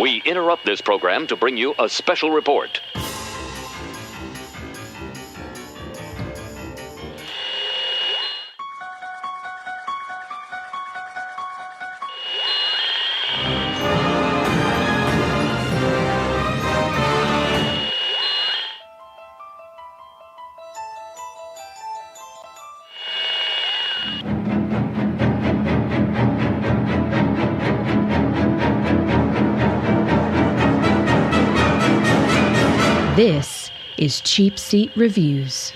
We interrupt this program to bring you a special report. This is Cheapseat Reviews.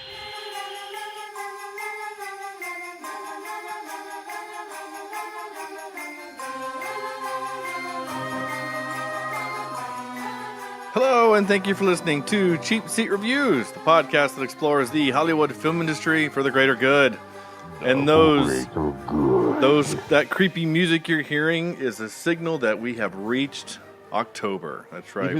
Hello, and thank you for listening to Cheapseat Reviews, the podcast that explores the Hollywood film industry for the greater good. And that creepy music you're hearing is a signal that we have reached October. That's right.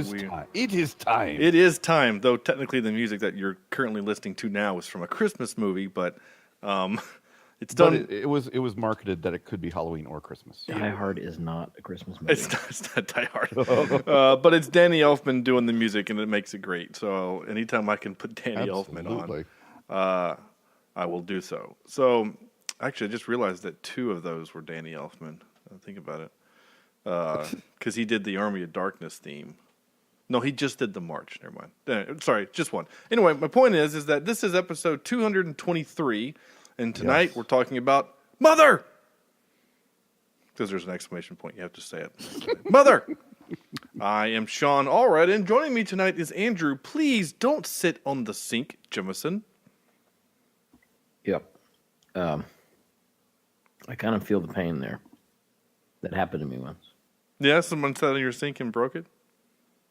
It is time. It is time, though technically the music that you're currently listening to now is from a Christmas movie, but it's done. But it was marketed that it could be Halloween or Christmas. Die Hard is not a Christmas movie. It's not Die Hard. But it's Danny Elfman doing the music, and it makes it great. So anytime I can put Danny Elfman on, I will do so. So actually, I just realized that two of those were Danny Elfman. Think about it. Because he did the Army of Darkness theme. No, he just did the March. Never mind. Sorry, just one. Anyway, my point is that this is episode 223, and tonight we're talking about Mother! Because there's an exclamation point. You have to say it. Mother! I am Sean Allred, and joining me tonight is Andrew. Please don't sit on the sink, Jemison. Yep. I kind of feel the pain there. That happened to me once. Yeah, someone sat on your sink and broke it?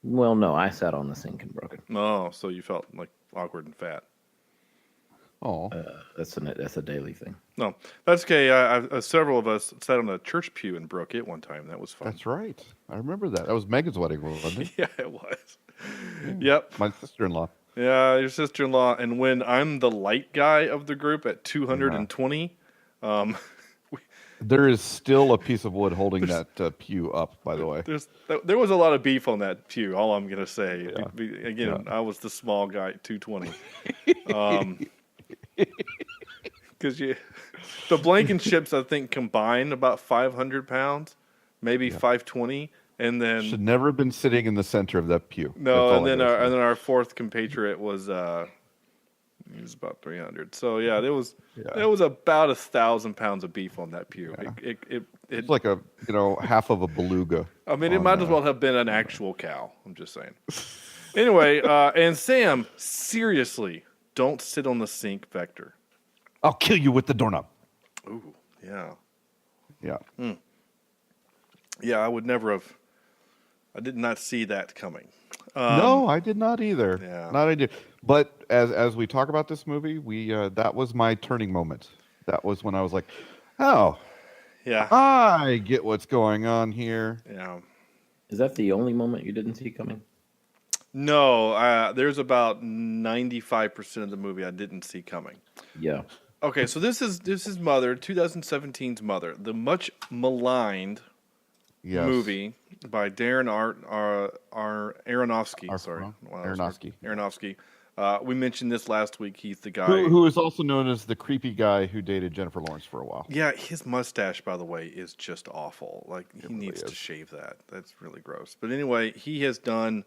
Well, no, I sat on the sink and broke it. Oh, so you felt like awkward and fat. Oh, That's a daily thing. No, that's okay. Several of us sat on a church pew and broke it one time. That was fun. that's right. I remember that. That was Megan's wedding, wasn't it? Yeah, it was. Yep. My sister-in-law. Yeah, your sister-in-law. And when I'm the light guy of the group at 220, There is still a piece of wood holding that pew up, by the way. there was a lot of beef on that pew, all I'm going to say. Yeah. Again, I was the small guy at 220. Because the Blankenships, I think, combined about 500 pounds, maybe 520. And then Should never have been sitting in the center of that pew. No, and then our fourth compatriot was he was about 300. So yeah, there was about 1,000 pounds of beef on that pew. Yeah. It's like a half of a beluga. I mean, it might as well have been an actual cow. I'm just saying. Anyway, and Sam, seriously, don't sit on the sink, Vector. I'll kill you with the doorknob. Ooh, yeah. Yeah. Yeah, I would never have. I did not see that coming. No, I did not either. Yeah. Not I did. But as we talk about this movie, that was my turning moment. That was when I was like, oh, yeah, I get what's going on here. Yeah. Is that the only moment you didn't see coming? No, there's about 95% of the movie I didn't see coming. Yeah. Okay, so this is Mother, 2017's Mother, the much maligned movie by Darren Aronofsky. Aronofsky. We mentioned this last week. He's the guy who is also known as the creepy guy who dated Jennifer Lawrence for a while. Yeah, his mustache, by the way, is just awful. Like, he needs to shave that. That's really gross. But anyway, he has done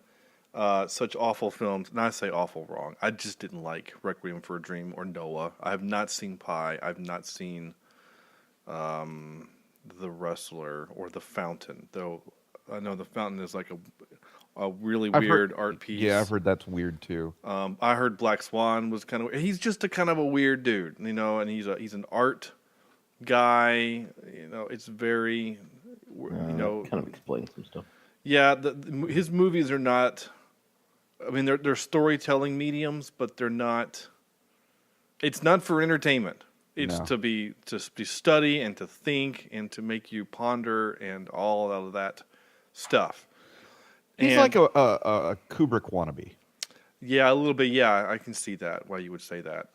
such awful films. And I say awful wrong. I just didn't like Requiem for a Dream or Noah. I have not seen Pi. I've not seen The Wrestler or The Fountain, though I know The Fountain is like a really weird art piece. Yeah, I've heard that's weird too. I heard Black Swan was kind of. He's just a kind of a weird dude, and he's an art guy. It's very, kind of explains some stuff. Yeah, his movies are not. I mean, they're storytelling mediums, but they're not. It's not for entertainment. It's to study and to think and to make you ponder and all of that stuff. He's like a Kubrick wannabe. Yeah, a little bit. Yeah, I can see that. Why you would say that.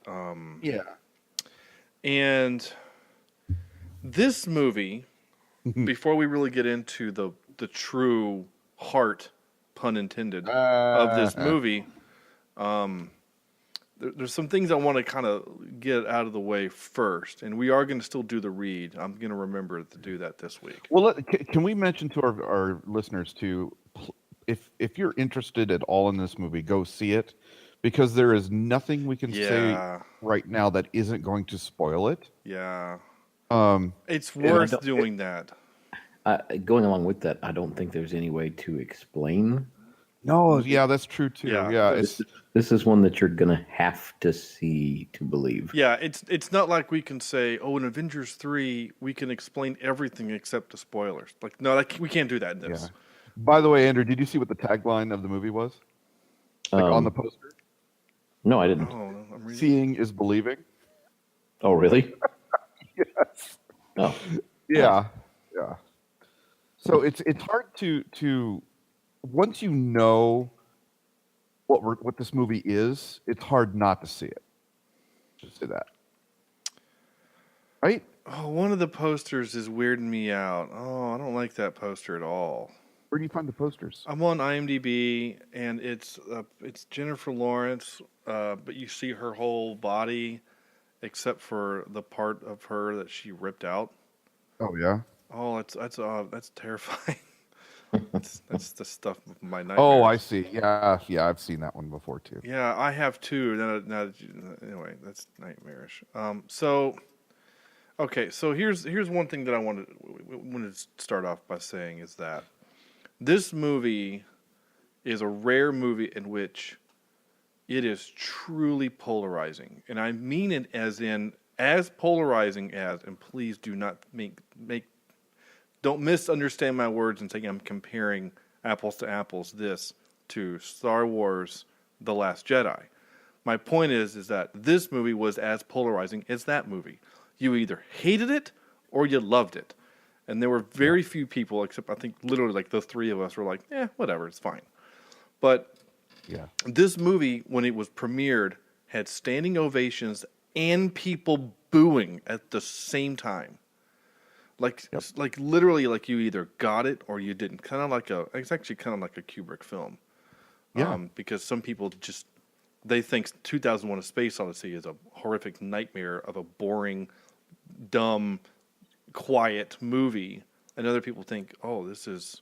Yeah. And this movie, before we really get into the true heart, pun intended, of this movie. There's some things I want to kind of get out of the way first, and we are going to still do the read. I'm going to remember to do that this week. Well, can we mention to our listeners too, if you're interested at all in this movie, go see it, because there is nothing we can say right now that isn't going to spoil it. Yeah. It's worth doing that. Going along with that, I don't think there's any way to explain. No, yeah, that's true too. Yeah, this is one that you're gonna have to see to believe. Yeah, it's not like we can say, oh, in Avengers 3, we can explain everything except the spoilers. Like, no, we can't do that in this. Yeah. By the way, Andrew, did you see what the tagline of the movie was? Like on the poster? No, I didn't. Oh, no, I'm reading. Seeing is believing. Oh, really? Yes. Oh. Yeah. Yeah. So it's hard to once you know what this movie is, it's hard not to see it. Just say that. Right? Oh, one of the posters is weirding me out. Oh, I don't like that poster at all. Where do you find the posters? I'm on IMDb, and it's Jennifer Lawrence, but you see her whole body except for the part of her that she ripped out. Oh yeah. Oh, that's terrifying. that's the stuff of my nightmares. Oh, I see. Yeah, I've seen that one before too. Yeah, I have too. Anyway, that's nightmarish. So here's one thing that I wanted to start off by saying is that this movie is a rare movie in which it is truly polarizing, and I mean it as polarizing as. And please do not don't misunderstand my words and think I'm comparing apples to apples this to Star Wars The Last Jedi. My point is that this movie was as polarizing as that movie. You either hated it or you loved it. And there were very few people, except I think literally like the three of us were like, whatever, it's fine. But this movie, when it was premiered, had standing ovations and people booing at the same time. Like literally, like you either got it or you didn't. It's actually kind of like a Kubrick film. Yeah. Because some people they think 2001: A Space Odyssey is a horrific nightmare of a boring, dumb, quiet movie, and other people think, oh, this is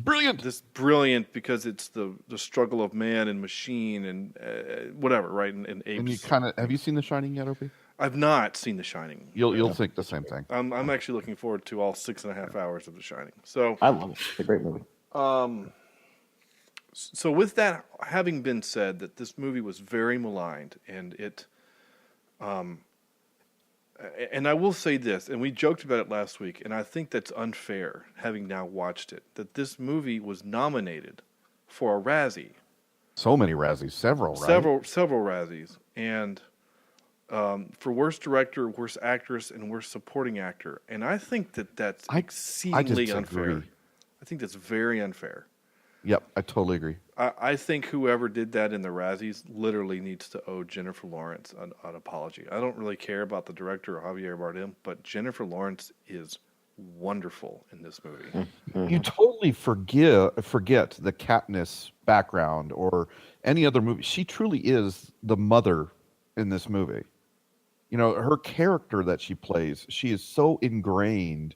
brilliant. This is brilliant because it's the struggle of man and machine and whatever, right? And apes. And you have you seen The Shining yet, Opie? I've not seen The Shining. You'll think the same thing. I'm actually looking forward to all 6.5 hours of The Shining. So I love it. It's a great movie. So with that having been said, that this movie was very maligned, and it, and I will say this, and we joked about it last week, and I think that's unfair, having now watched it, that this movie was nominated for a Razzie. So many Razzies, several, right? Several Razzies, and for worst director, worst actress, and worst supporting actor, and I think that's exceedingly unfair. I think that's very unfair. Yep, I totally agree. I think whoever did that in the Razzies literally needs to owe Jennifer Lawrence an apology. I don't really care about the director or Javier Bardem, but Jennifer Lawrence is wonderful in this movie. Mm-hmm. You totally forget the Katniss background or any other movie. She truly is the mother in this movie. You know, her character that she plays, she is so ingrained.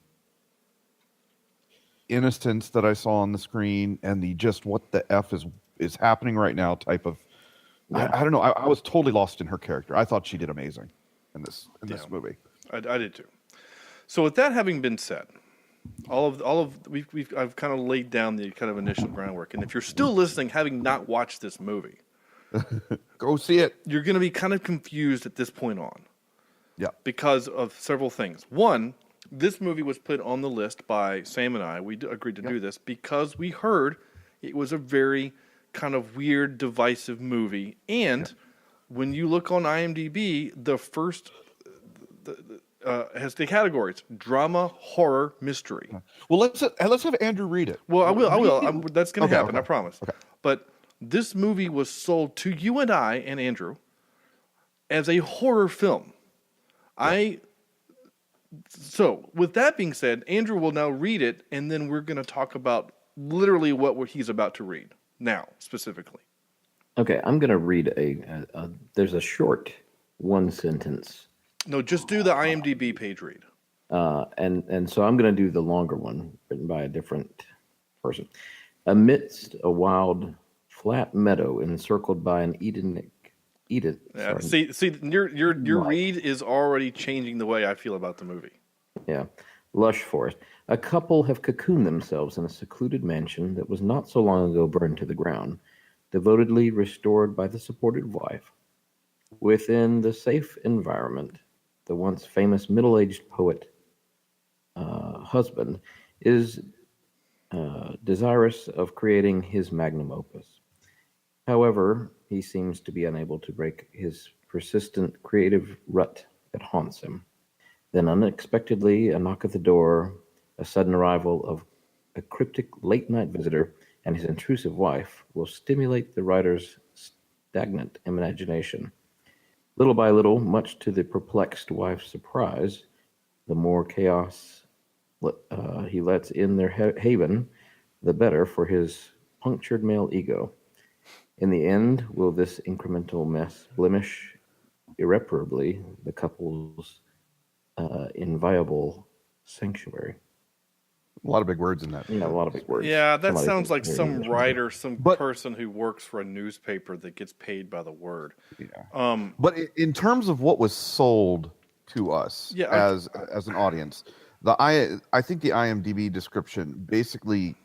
Innocence that I saw on the screen and the just what the F is happening right now type of I don't know. I was totally lost in her character. I thought she did amazing in this movie. I did too. So with that having been said, I've kind of laid down the kind of initial groundwork, and if you're still listening having not watched this movie, go see it. You're going to be kind of confused at this point on. Yeah. Because of several things. One, this movie was put on the list by Sam and I. We agreed to do this because we heard it was a very kind of weird, divisive movie. And when you look on IMDb, the first has the categories: drama, horror, mystery. Well, let's have Andrew read it. Well, I will. That's going to happen. Okay. I promise. Okay. But this movie was sold to you and I and Andrew as a horror film. Yeah. So, with that being said, Andrew will now read it, and then we're going to talk about literally what he's about to read now, specifically. Okay, I'm going to read there's a short one sentence. No, just do the IMDb page read. And so I'm going to do the longer one written by a different person. Amidst a wild, flat meadow encircled by an Eden. Yeah, see, your read is already changing the way I feel about the movie. Yeah, lush forest. A couple have cocooned themselves in a secluded mansion that was not so long ago burned to the ground, devotedly restored by the supported wife. Within the safe environment, the once famous middle-aged poet husband is desirous of creating his magnum opus. However, he seems to be unable to break his persistent creative rut that haunts him. Then unexpectedly, a knock at the door, a sudden arrival of a cryptic late-night visitor and his intrusive wife will stimulate the writer's stagnant imagination. Little by little, much to the perplexed wife's surprise, the more chaos he lets in their haven, the better for his punctured male ego. In the end, will this incremental mess blemish irreparably the couple's inviolable sanctuary? A lot of big words in that. Yeah, a lot of big words. Yeah, that Somebody sounds like can hear some English. writer, person who works for a newspaper that gets paid by the word. Yeah. But in terms of what was sold to us as an audience, I think the IMDb description basically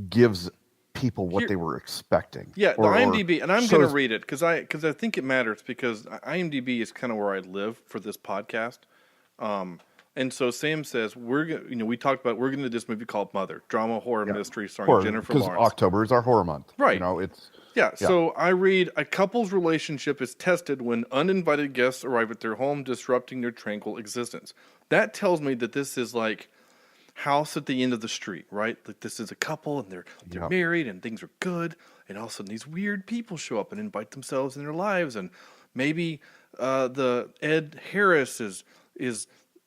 gives people what they were expecting. Yeah, the IMDb, and I'm going to read it because I think it matters, because IMDb is kind of where I live for this podcast. And so Sam says we talked about we're going to do this movie called Mother, drama horror mystery starring Jennifer Lawrence. Because October is our horror month, right? Yeah. So I read a couple's relationship is tested when uninvited guests arrive at their home, disrupting their tranquil existence. That tells me that this is like house at the end of the street, right? Like this is a couple and they're married and things are good, and all of a sudden these weird people show up and invite themselves in their lives, and maybe the Ed Harris is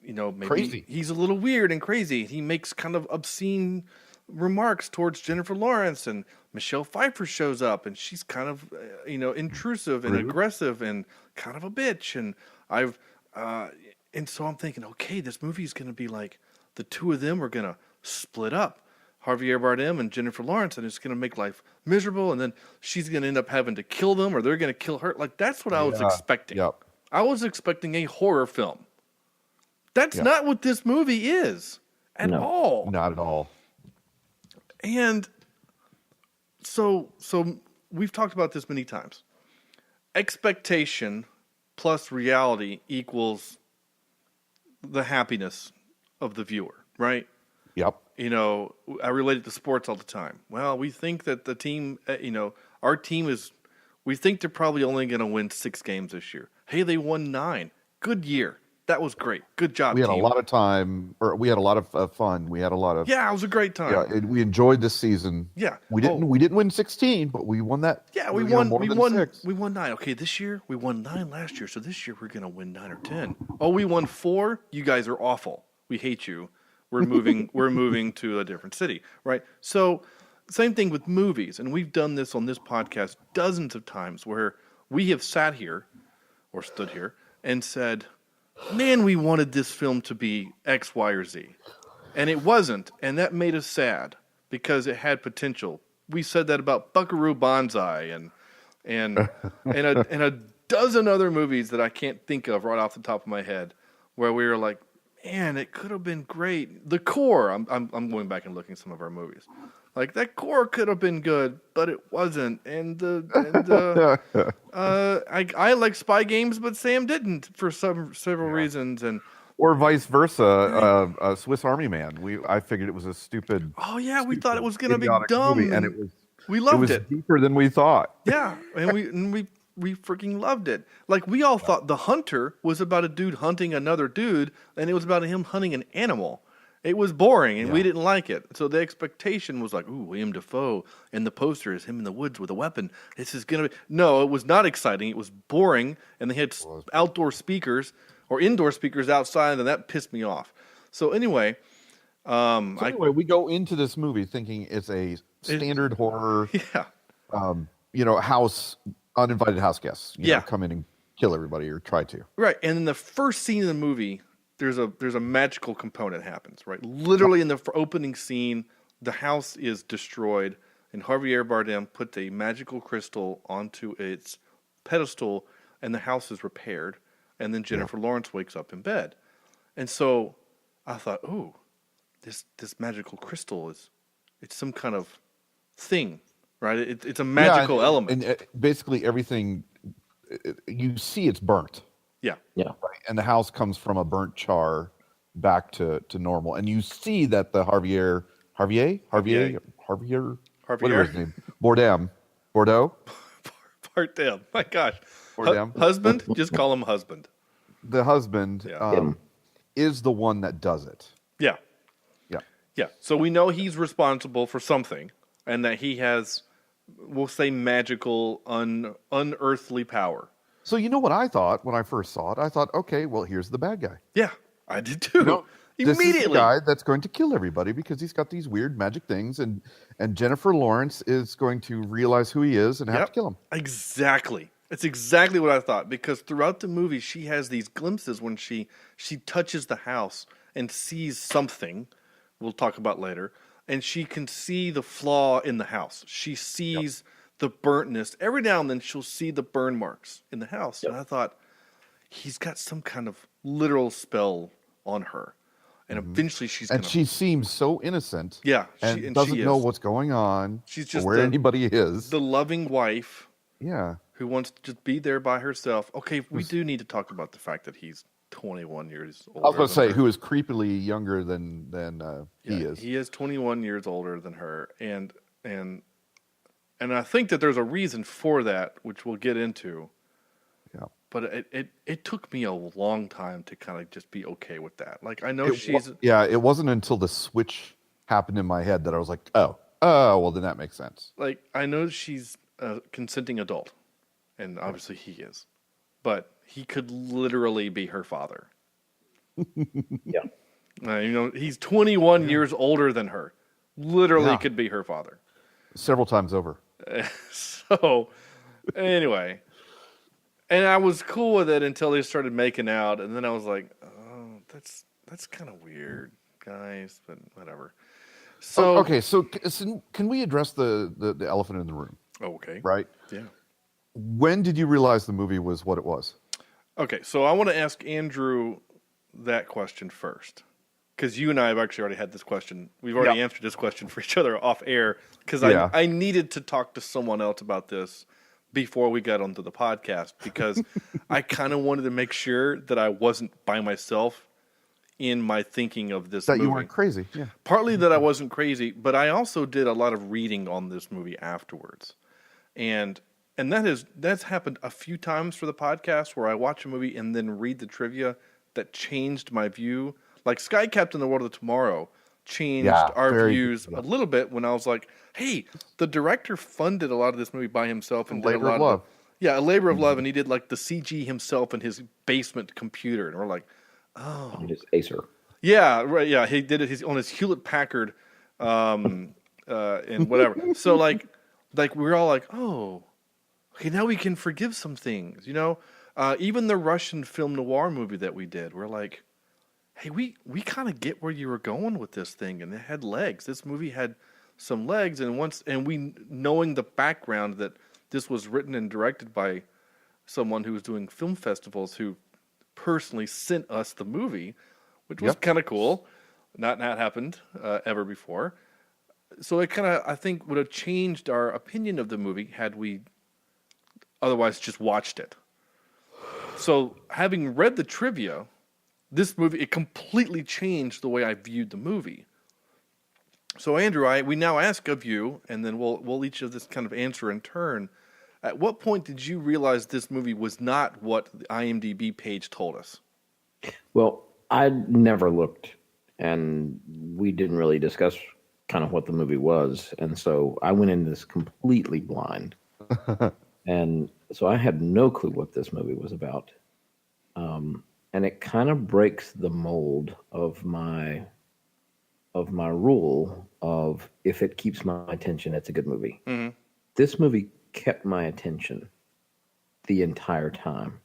maybe crazy. He's a little weird and crazy. He makes kind of obscene remarks towards Jennifer Lawrence, and Michelle Pfeiffer shows up, and she's kind of intrusive and aggressive and kind of a bitch. And and so I'm thinking, okay, this movie is going to be like the two of them are going to split up, Javier Bardem and Jennifer Lawrence, and it's going to make life miserable, and then she's going to end up having to kill them, or they're going to kill her. Like, that's what I was expecting. Yep. I was expecting a horror film. That's not what this movie is at all. Not at all. And so we've talked about this many times. Expectation plus reality equals the happiness of the viewer, right? Yep. I relate it to sports all the time. Well, we think that the team, our team we think they're probably only going to win 6 games this year. Hey, they won 9. Good year. That was great. Good job, We had team. a lot of time, or we had a lot of fun. We had a lot of it was a great time. Yeah, we enjoyed this season. Yeah, we didn't win 16, but we won that. Yeah, we won. More than 6. We won 9. Okay, this year we won 9 last year, so this year we're gonna win 9 or 10. Oh, we won 4. You guys are awful. We hate you. We're moving. We're moving to a different city, right? So, same thing with movies, and we've done this on this podcast dozens of times, where we have sat here or stood here and said, man, we wanted this film to be X, Y, or Z. And it wasn't, and that made us sad because it had potential. We said that about Buckaroo Banzai and a dozen other movies that I can't think of right off the top of my head, where we were like, man, it could have been great. The Core, I'm going back and looking at some of our movies. Like, that Core could have been good, but it wasn't. I like spy games, but Sam didn't for several reasons, or vice versa. Swiss Army Man. I figured it was a stupid. Oh yeah, we thought it was going to be dumb, movie, and it was. We loved it. It was deeper than we thought. Yeah, and we freaking loved it. Like, we all thought The Hunter was about a dude hunting another dude, and it was about him hunting an animal. It was boring, and we didn't like it. So the expectation was like, ooh, William Dafoe, and the poster is him in the woods with a weapon. This is going to be... No, it was not exciting. It was boring, and they had outdoor speakers or indoor speakers outside, and that pissed me off. So anyway, So anyway, we go into this movie thinking it's a standard horror, uninvited house guests, come in and kill everybody or try to. Right, and in the first scene of the movie, there's a magical component happens, right? Literally in the opening scene, the house is destroyed, and Javier Bardem put a magical crystal onto its pedestal, and the house is repaired, and then Jennifer Lawrence wakes up in bed. And so I thought, ooh, this magical crystal it's some kind of thing, right? It's a magical element. And basically everything, you see it's burnt. Yeah. Right. And the house comes from a burnt char back to normal. And you see that the Javier, whatever his name, Bardem, my gosh. Bardem. Husband? Just call him husband. The husband is the one that does it. Yeah. Yeah. Yeah. So we know he's responsible for something, and that he has, we'll say, magical, unearthly power. So you know what I thought when I first saw it? I thought, okay, well, here's the bad guy. Yeah, I did too. This is the guy that's going to kill everybody because he's got these weird magic things, and Jennifer Lawrence is going to realize who he is and have to kill him. Exactly. It's exactly what I thought, because throughout the movie she has these glimpses when she touches the house and sees something we'll talk about later, and she can see the flaw in the house. She sees the burntness. Every now and then she'll see the burn marks in the house. And I thought, he's got some kind of literal spell on her. And eventually she's going to... And she seems so innocent. Yeah. And doesn't know what's going on. She's just where anybody is. The loving wife. Yeah. Who wants to just be there by herself. Okay, we do need to talk about the fact that he's 21 years older. I was going to say, who is creepily younger than he is. He is 21 years older than her. And I think that there's a reason for that, which we'll get into. Yeah. But it took me a long time to kind of just be okay with that. Like, I know it wasn't until the switch happened in my head that I was like, oh, well, then that makes sense. Like, I know she's a consenting adult, and obviously he is. But he could literally be her father. Yeah. He's 21 years older than her. Literally could be her father. Several times over. So, anyway. And I was cool with it until they started making out, and then I was like, "Oh, that's kind of weird, guys." But whatever. So so can we address the elephant in the room? Okay. Right. Yeah. When did you realize the movie was what it was? Okay, so I want to ask Andrew that question first, because you and I have actually already had this question. We've already answered this question for each other off air, because I needed to talk to someone else about this before we got onto the podcast, because I kind of wanted to make sure that I wasn't by myself in my thinking of this movie. That you weren't crazy. Yeah. Partly that I wasn't crazy, but I also did a lot of reading on this movie afterwards. And that's happened a few times for the podcast, where I watch a movie and then read the trivia that changed my view. Like Sky Captain: The World of Tomorrow changed our views a little bit when I was like, hey, the director funded a lot of this movie by himself and did a lot of love. A labor of love, and he did like the CG himself in his basement computer, and we're like, oh, on his Acer. Yeah, right. Yeah, he did it on his Hewlett Packard, and whatever. So like we're all like, oh, okay, now we can forgive some things, Even the Russian film noir movie that we did, we're like, hey, we kind of get where you were going with this thing, and it had legs. This movie had some legs, and we, knowing the background that this was written and directed by someone who was doing film festivals, who personally sent us the movie, which was kind of cool. Not happened ever before. So it kind of, I think, would have changed our opinion of the movie had we otherwise just watched it. So having read the trivia, this movie, it completely changed the way I viewed the movie. So Andrew, we now ask of you, and then we'll each of this kind of answer in turn. At what point did you realize this movie was not what the IMDb page told us? Well, I never looked, and we didn't really discuss kind of what the movie was, and so I went into this completely blind. And so I had no clue what this movie was about. And it kind of breaks the mold of of my rule of if it keeps my attention, it's a good movie. Mm-hmm. This movie kept my attention the entire time,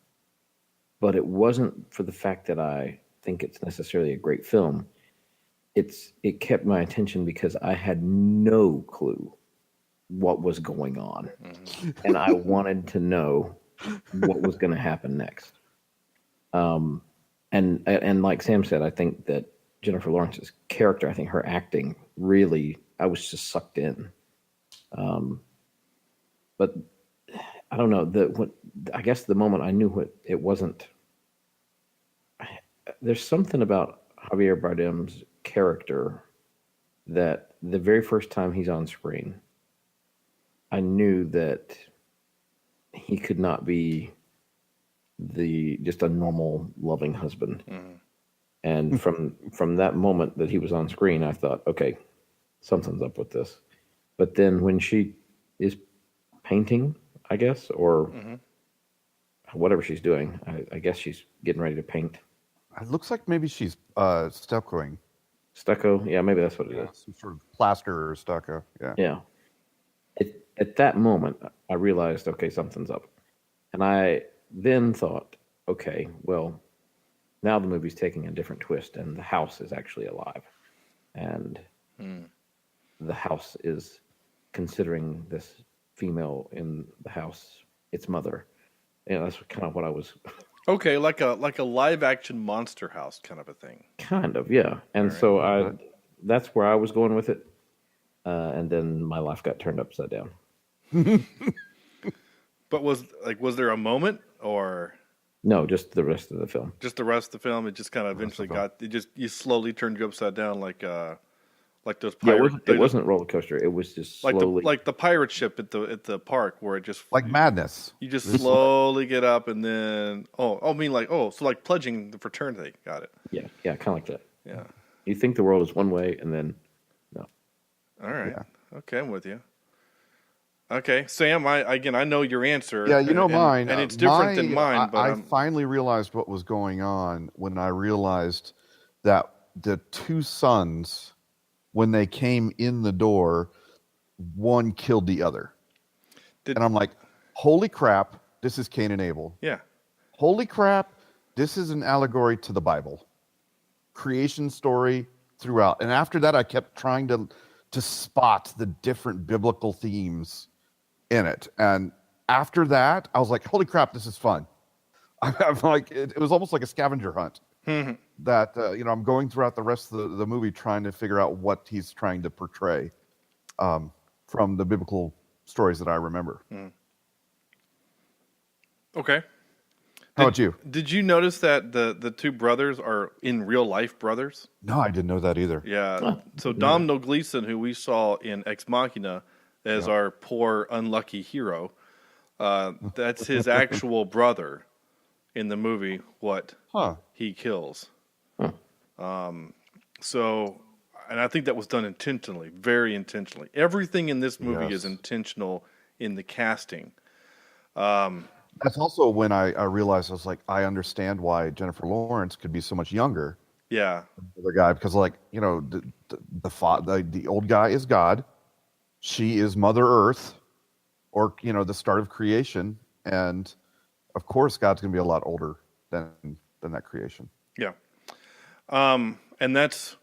but it wasn't for the fact that I think it's necessarily a great film. It kept my attention because I had no clue what was going on, and I wanted to know what was going to happen next. And like Sam said, I think that Jennifer Lawrence's character, I think her acting really, I was just sucked in. But I don't know, I guess the moment I knew it wasn't. There's something about Javier Bardem's character that the very first time he's on screen, I knew that he could not be just a normal loving husband. And from that moment that he was on screen, I thought, okay, something's up with this. But then when she is painting, I guess, or whatever she's doing, I guess she's getting ready to paint. It looks like maybe she's stuccoing. Stucco? Yeah, maybe that's what it is. Some sort of plaster or stucco. Yeah. Yeah. At that moment, I realized, okay, something's up. And I then thought, okay, well, now the movie's taking a different twist, and the house is actually alive. And the house is considering this female in the house its mother. You know, that's kind of what I was... Okay, like a live action Monster House kind of a thing. Kind of, yeah. And right. So that's where I was going with it. And then my life got turned upside down. But was there a moment or no? Just the rest of the film. Just the rest of the film. It just kind of eventually you slowly turned you upside down like those pirates. Yeah, it wasn't a roller coaster. It was just slowly like the pirate ship at the park where it just like madness. You just slowly get up and then so like pledging the fraternity. Got it. Yeah, kind of like that. Yeah. You think the world is one way and then no. All right. Yeah. Okay, I'm with you. Okay, Sam, I know your answer. Yeah, you know mine. And it's different than mine. But I finally realized what was going on when I realized that the two sons, when they came in the door, one killed the other. And I'm like, holy crap, this is Cain and Abel. Yeah. Holy crap, this is an allegory to the Bible. Creation story throughout. And after that, I kept trying to spot the different biblical themes in it. And after that, I was like, holy crap, this is fun. I'm like, it was almost like a scavenger hunt. Mm-hmm. That, I'm going throughout the rest of the movie trying to figure out what he's trying to portray from the biblical stories that I remember. Mm. Okay. How about you? Did you notice that the two brothers are in real life brothers? No, I didn't know that either. Yeah. So Domhnall Gleeson, who we saw in Ex Machina as our poor, unlucky hero, that's his actual brother in the movie, he kills. So, and I think that was done intentionally, very intentionally. Everything in this movie is intentional in the casting. That's also when I realized, I was like, I understand why Jennifer Lawrence could be so much younger. Yeah. Than the other guy, because the old guy is God. She is Mother Earth, or, the start of creation. And of course, God's going to be a lot older than that creation. Yeah. And that's,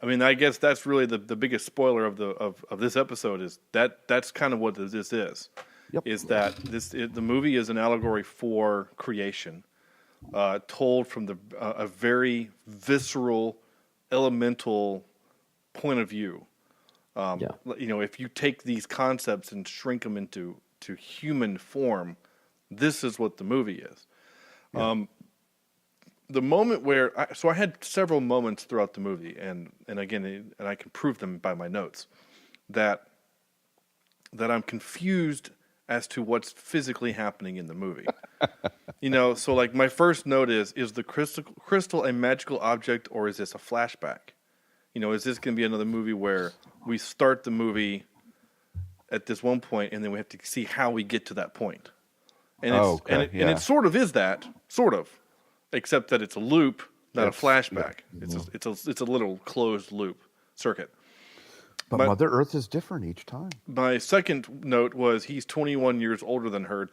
I guess that's really the biggest spoiler of this episode is that's kind of what this is. Yep. Is that the movie is an allegory for creation, told from a very visceral, elemental point of view. If you take these concepts and shrink them into human form, this is what the movie is. Yeah. The moment where I had several moments throughout the movie, and again, and I can prove them by my notes, that I'm confused as to what's physically happening in the movie. So like my first note is the crystal a magical object, or is this a flashback? Is this going to be another movie where we start the movie at this one point and then we have to see how we get to that point? And and it sort of is that, except that it's a loop, not a flashback. Yeah. It's a little closed loop. circuit. But Mother Earth is different each time. My second note was he's 21 years older than her. ...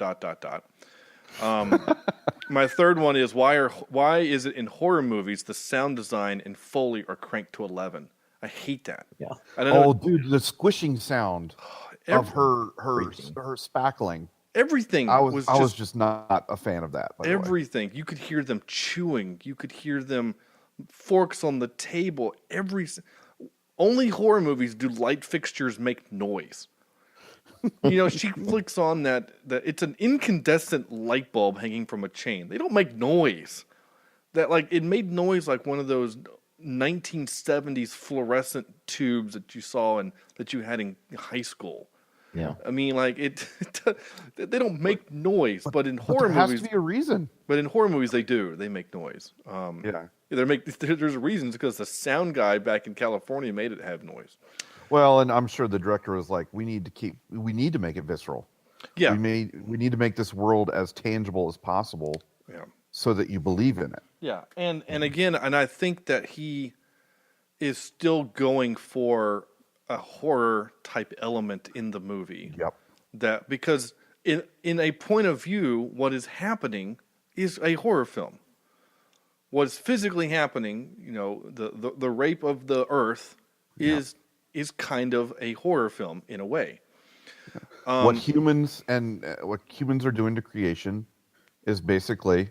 My third one is why is it in horror movies the sound design and Foley are cranked to 11? I hate that. Yeah. Dude, the squishing sound of her spackling. Everything I was just not a fan of that. By everything. You could hear them chewing. You could hear them forks on the table. Only horror movies do light fixtures make noise. She flicks on that it's an incandescent light bulb hanging from a chain. They don't make noise. It made noise like one of those 1970s fluorescent tubes that you saw and that you had in high school. Yeah. I mean, they don't make noise, but in horror movies, there has to be a reason. But in horror movies, they do. They make noise. There's a reason. It's because the sound guy back in California made it have noise. Well, and I'm sure the director was like, we need to make it visceral. Yeah. We need to make this world as tangible as possible. Yeah. So that you believe in it. Yeah. And again, I think that he is still going for a horror type element in the movie. Yep. Because in a point of view, what is happening is a horror film. What's physically happening, the rape of the earth is kind of a horror film in a way. What humans are doing to creation is basically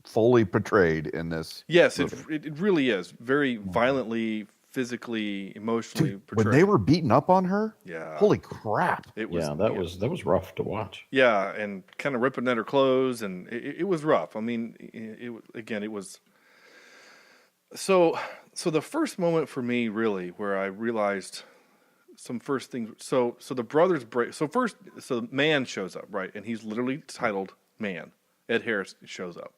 fully portrayed in this. Yes, movie. it really is very violently, physically, emotionally portrayed. When they were beating up on her, holy crap! It was that was rough to watch. Yeah, and kind of ripping at her clothes, and it was rough. I mean, it was. So the first moment for me, really, where I realized some first things. So the brothers break. So Man shows up, right, and he's literally titled Man. Ed Harris shows up,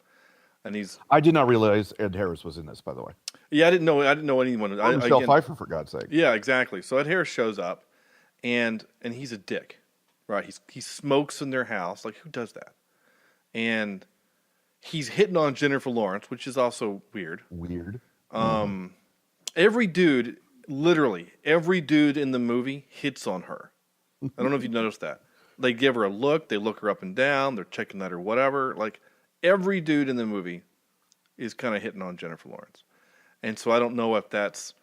and he's. I did not realize Ed Harris was in this, by the way. Yeah, I didn't know anyone. Michelle Pfeiffer, for God's sake. Yeah, exactly. So Ed Harris shows up, and he's a dick, right? He smokes in their house. Like, who does that? And he's hitting on Jennifer Lawrence, which is also weird. Literally every dude in the movie hits on her. I don't know if you noticed that. They give her a look. They look her up and down. They're checking at her, whatever. Like, every dude in the movie is kind of hitting on Jennifer Lawrence. And so I don't know if that's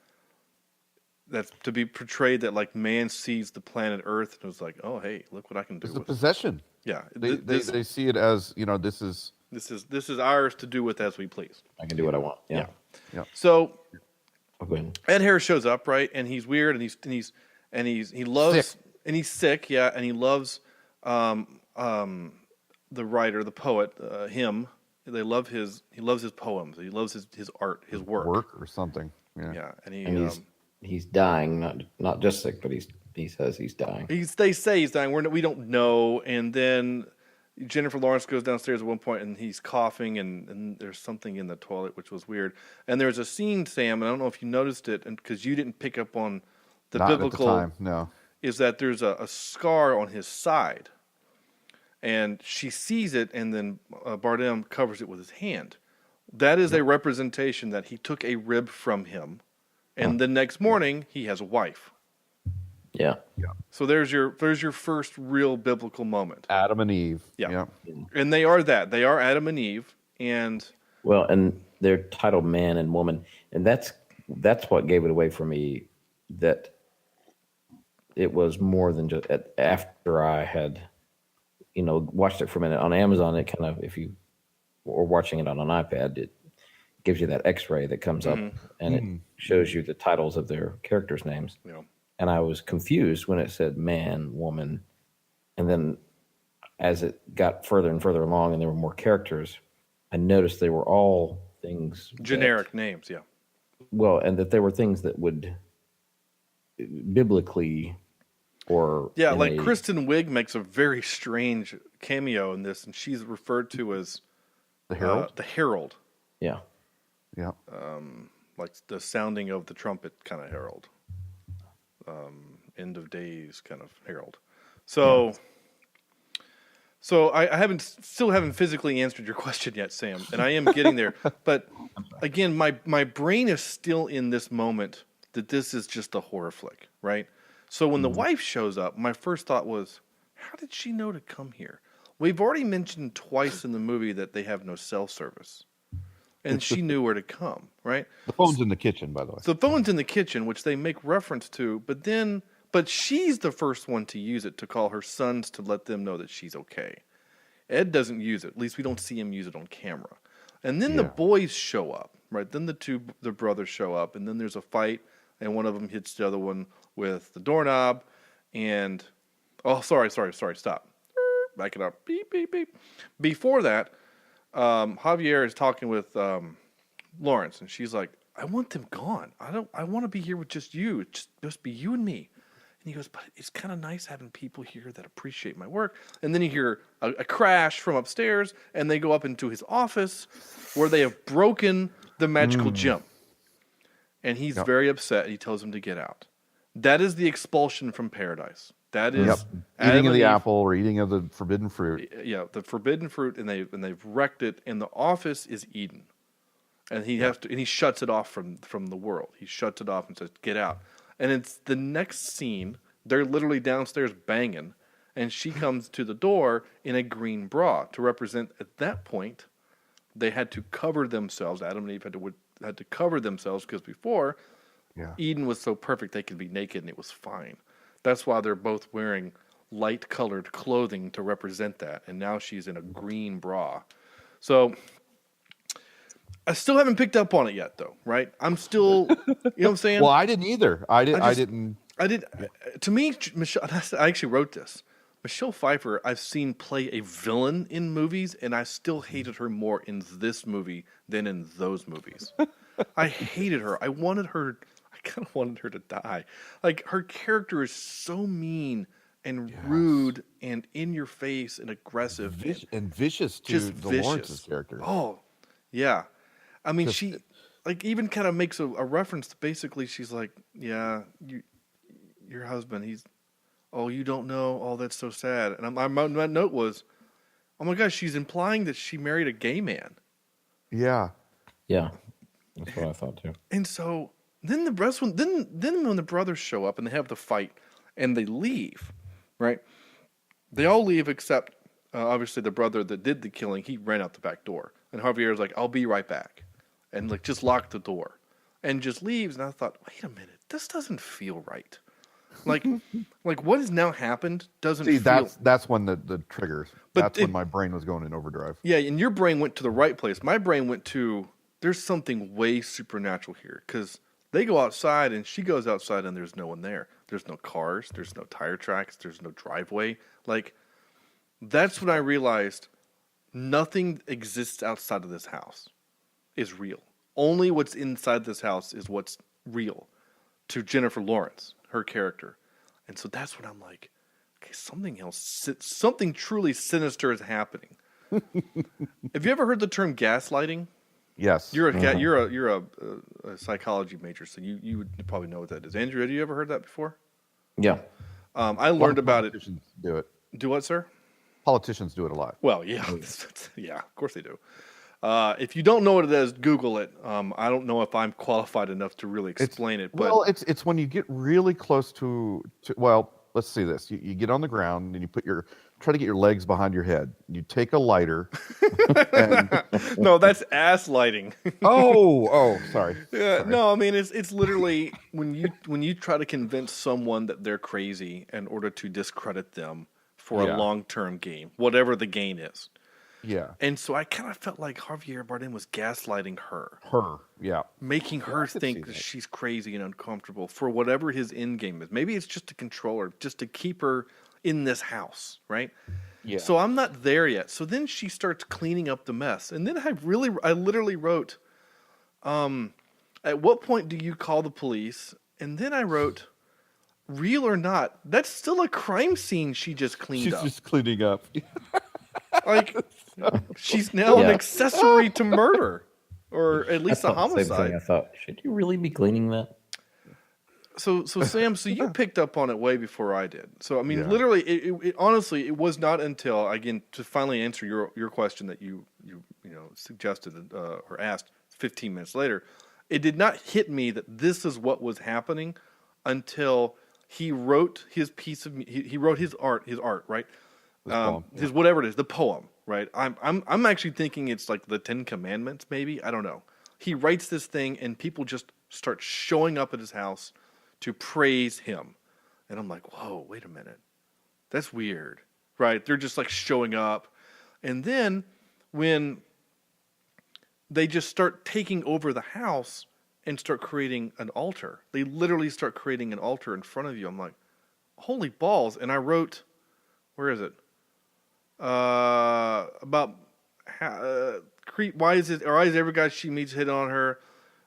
to be portrayed that, like, man sees the planet Earth and was like, oh, hey, look what I can do. It's a possession. Yeah. They see it as, this is ours to do with as we please. I can do what I want. Yeah. So Okay. Ed Harris shows up, right, and he's weird, and he loves sick. And he's sick, yeah, and he loves the writer, the poet, him. He loves his poems. He loves his art, his work or something. Yeah, and he's dying, not just sick, but he says he's dying. They say he's dying. We don't know, and then Jennifer Lawrence goes downstairs at one point, and he's coughing, and there's something in the toilet, which was weird. And there's a scene, Sam, and I don't know if you noticed it, and because you didn't pick up on the Not biblical. At the time, no. Is that there's a scar on his side, and she sees it, and then Bardem covers it with his hand. That is a representation that he took a rib from him, and the next morning he has a wife. Yeah. So there's your first real biblical moment. Adam and Eve. Yeah. And they are that. They are Adam and Eve, and they're titled Man and Woman, and that's what gave it away for me. That it was more than just after I had, watched it for a minute on Amazon. It kind of, if you were watching it on an iPad, it gives you that X-ray that comes up and it shows you the titles of their characters' names. Yeah. And I was confused when it said man, woman, and then as it got further and further along, and there were more characters, I noticed they were all things generic names. Yeah. Well, and that there were things that would biblically. Like Kristen Wiig makes a very strange cameo in this, and she's referred to as the Herald. The Herald. Yeah. Like the sounding of the trumpet kind of herald. End of days kind of herald. So I still haven't physically answered your question yet, Sam, and I am getting there. But again, my brain is still in this moment that this is just a horror flick, right? So when the wife shows up, my first thought was, how did she know to come here? We've already mentioned twice in the movie that they have no cell service. And she knew where to come, right? The phone's in the kitchen, by the way. So the phone's in the kitchen, which they make reference to, but she's the first one to use it to call her sons to let them know that she's okay. Ed doesn't use it. At least we don't see him use it on camera. And then the boys show up, right? Then the brothers show up, and then there's a fight, and one of them hits the other one with the doorknob, and sorry, stop. Back it up. Beep, beep, beep. Before that, Javier is talking with Lawrence, and she's like, I want them gone. I want to be here with just you. It's just be you and me. And he goes, but it's kind of nice having people here that appreciate my work. And then you hear a crash from upstairs, and they go up into his office where they have broken the magical gem. And he's very upset, and he tells him to get out. That is the expulsion from paradise. That is eating of the apple or eating of the forbidden fruit. Yeah, the forbidden fruit, and they've wrecked it. And the office is Eden, and he shuts it off from the world. He shuts it off and says, "Get out." And it's the next scene. They're literally downstairs banging, and she comes to the door in a green bra to represent. At that point, they had to cover themselves. Adam and Eve had to cover themselves because before, Eden was so perfect they could be naked and it was fine. That's why they're both wearing light-colored clothing to represent that. And now she's in a green bra. So I still haven't picked up on it yet, though, right? I'm still, you know what I'm saying? Well, I didn't either. I didn't. To me, Michelle, I actually wrote this. Michelle Pfeiffer, I've seen play a villain in movies, and I still hated her more in this movie than in those movies. I hated her. I kind of wanted her to die. Like, her character is so mean and rude and in your face and aggressive. And vicious to Lawrence's character. Oh, yeah. I mean, she even kind of makes a reference to basically she's like, yeah, your husband, you don't know. Oh, that's so sad. And my note was, oh my gosh, she's implying that she married a gay man. Yeah. Yeah. That's what I thought too. And so then then when the brothers show up and they have the fight and they leave, right? They all leave except obviously the brother that did the killing. He ran out the back door, and Javier's like, "I'll be right back," and like just locked the door and just leaves. And I thought, wait a minute, this doesn't feel right. Like what has now happened doesn't feel. That's when the triggers. That's when my brain was going in overdrive. Yeah, and your brain went to the right place. My brain went to, there's something way supernatural here, because they go outside and she goes outside and there's no one there. There's no cars. There's no tire tracks. There's no driveway. Like, that's when I realized nothing exists outside of this house is real. Only what's inside this house is what's real to Jennifer Lawrence, her character. And so that's when I'm like, okay, something truly sinister is happening. Have you ever heard the term gaslighting? Yes. You're a psychology major, so you would probably know what that is. Andrew, have you ever heard that before? Yeah. I learned about it. Politicians do it. Do what, sir? Politicians do it a lot. Well, yeah. Yeah, of course they do. If you don't know what it is, Google it. I don't know if I'm qualified enough to really explain it. But it's when you get really close to well, let's see this. You get on the ground and you try to get your legs behind your head. You take a lighter. No, that's ass lighting. Sorry. Yeah, sorry. no, I mean it's literally when you try to convince someone that they're crazy in order to discredit them for a long-term gain, whatever the gain is. Yeah. And so I kind of felt like Javier Bardem was gaslighting her. Making her think that she's crazy and uncomfortable for whatever his end game is. Maybe it's just to control her, just to keep her in this house, right? Yeah. So I'm not there yet. So then she starts cleaning up the mess. And then I literally wrote, at what point do you call the police? And then I wrote, real or not, that's still a crime scene she just cleaned up. She's just cleaning up. Like, she's now an accessory to murder, or at least a homicide. Same thing. I thought, should you really be cleaning that? So Sam, you picked up on it way before I did. So I mean, literally, it honestly, it was not until, again, to finally answer your question that you suggested or asked 15 minutes later, it did not hit me that this is what was happening until he wrote his piece of he wrote his art right, his whatever it is, the poem, right. I'm actually thinking it's like the Ten Commandments, maybe, I don't know. He writes this thing and people just start showing up at his house to praise him, and I'm like, whoa, wait a minute, that's weird, right? They're just like showing up, and then when they just start taking over the house and start creating an altar. They literally start creating an altar in front of you. I'm like, holy balls. And I wrote, where is it? About why is every guy she meets hit on her?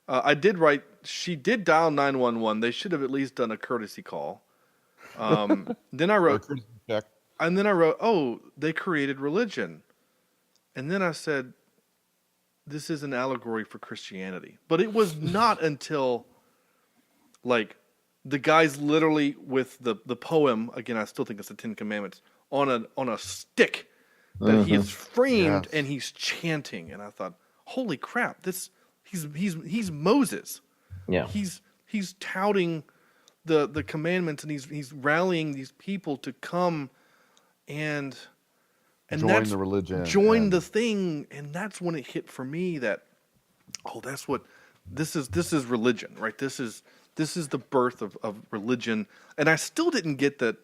I did write, she did dial 911. They should have at least done a courtesy call. Then I wrote, oh, they created religion. And then I said, this is an allegory for Christianity. But it was not until, like, the guy's literally with the poem, again, I still think it's the Ten Commandments, on a stick that he is framed, and he's chanting. And I thought, holy crap, he's Moses. Yeah. He's touting the commandments, and he's rallying these people to come and join the religion, join the thing. And that's when it hit for me that, oh, that's what this is religion, right? This is the birth of religion. And I still didn't get that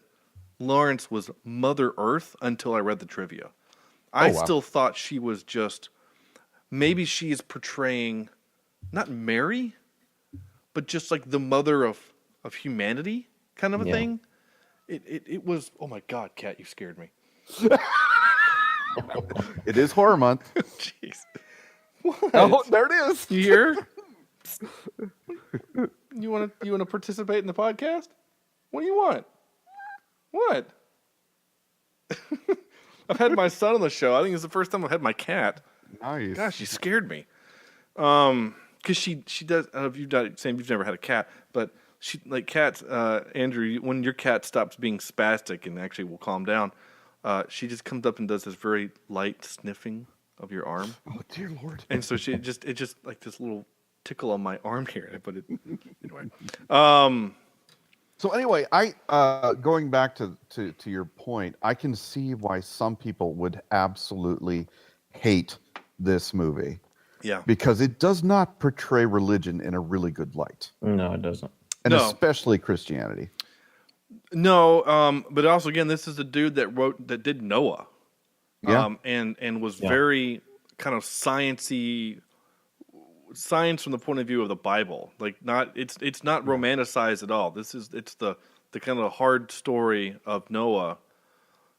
Lawrence was Mother Earth until I read the trivia. I still thought she was just, maybe she is portraying not Mary, but just like the mother of humanity kind of a thing. It was, oh my God, Kat, you scared me. It is horror month. Jeez. What? Oh, there it is. You hear? You want to participate in the podcast? What do you want? What? I've had my son on the show. I think it's the first time I've had my cat. Nice. Gosh, she scared me. Because she does. You've never had a cat, but she, like cats. Andrew, when your cat stops being spastic and actually will calm down, she just comes up and does this very light sniffing of your arm. Oh dear Lord! And so it just like this little tickle on my arm here. But anyway. So anyway, going back to your point, I can see why some people would absolutely hate this movie. Yeah. Because it does not portray religion in a really good light. No, it doesn't. And especially Christianity. No, but also again, this is a dude that did Noah. Yeah. And was very kind of science from the point of view of the Bible. Like it's not romanticized at all. It's the kind of hard story of Noah.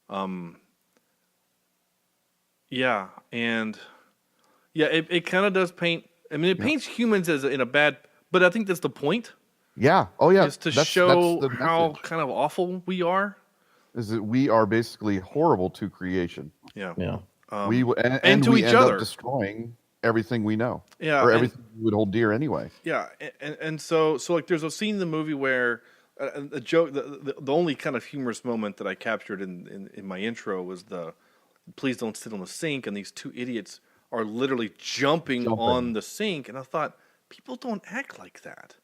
It kind of does paint. I mean, it paints humans as in a bad, but I think that's the point. Yeah. Oh yeah. Is to show how kind of awful we are. Is that we are basically horrible to creation. Yeah. Yeah. And to we each end other, up destroying everything we know. Yeah. Or everything we would hold dear anyway. Yeah. And so like there's a scene in the movie where a joke, the only kind of humorous moment that I captured in my intro was the please don't sit on the sink, and these two idiots are literally jumping on the sink, and I thought, people don't act like that.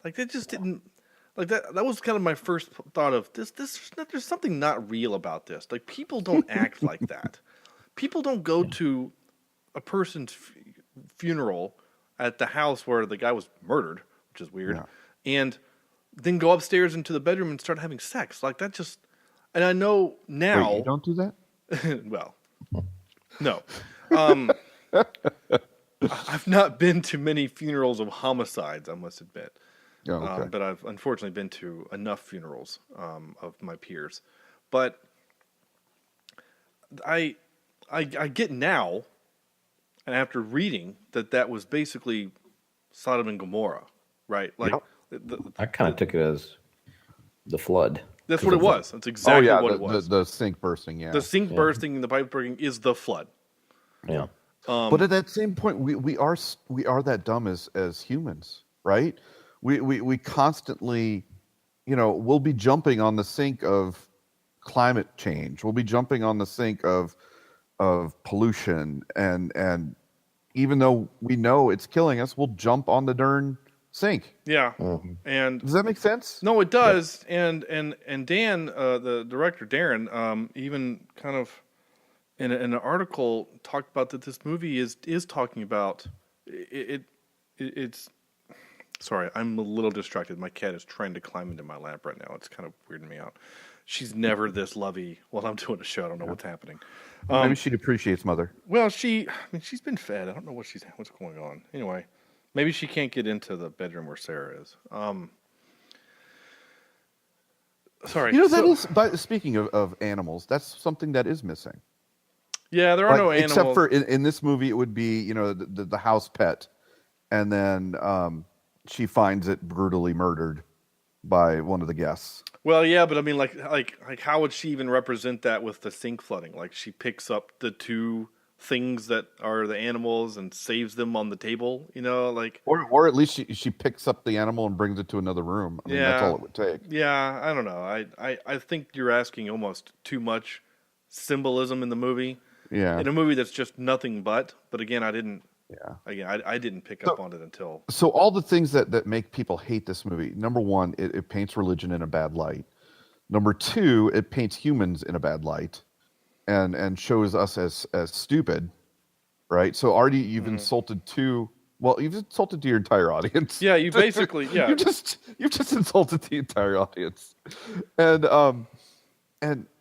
Like they just didn't like that. That was kind of my first thought of this. There's something not real about this. Like people don't act like that. People don't go to a person's funeral at the house where the guy was murdered, which is weird, and then go upstairs into the bedroom and start having sex. Like that just. And I know now. Wait, you don't do that? Well, no. I've not been to many funerals of homicides, I must admit. Oh, okay. But I've unfortunately been to enough funerals of my peers. But I get now, and after reading, that was basically Sodom and Gomorrah, right? Like I kind of took it as the flood. That's what it was. That's exactly what it was. The sink bursting, The sink bursting and the pipe breaking is the flood. Yeah. But at that same point, we are that dumb as humans, right? We constantly, we'll be jumping on the sink of climate change. We'll be jumping on the sink of pollution and even though we know it's killing us, we'll jump on the darn sink. Yeah. Mm-hmm. And does that make sense? No, it does. Yep. And Dan, the director Darren, even kind of in an article talked about that this movie is talking about it's. Sorry, I'm a little distracted. My cat is trying to climb into my lap right now. It's kind of weirding me out. She's never this lovey while I'm doing a show. I don't know what's happening. Maybe she appreciates Mother. Well, she's been fed. I don't know what's going on. Anyway, maybe she can't get into the bedroom where Sarah is. Sorry. Speaking of animals, that's something that is missing. Yeah, there are no animals. Except for in this movie, it would be, the house pet. And then she finds it brutally murdered by one of the guests. Well, yeah, but I mean, like, how would she even represent that with the sink flooding? Like, she picks up the two things that are the animals and saves them on the table, or at least she picks up the animal and brings it to another room. I mean, that's all it would take. Yeah, I don't know. I think you're asking almost too much symbolism in the movie. Yeah, in a movie that's just nothing but. But again, I didn't. Yeah. Again, I didn't pick up on it until. So all the things that make people hate this movie. Number one, it paints religion in a bad light. Number two, it paints humans in a bad light, and shows us as stupid, right? So already you've insulted you've insulted your entire audience. Yeah, you basically you've just insulted the entire audience, and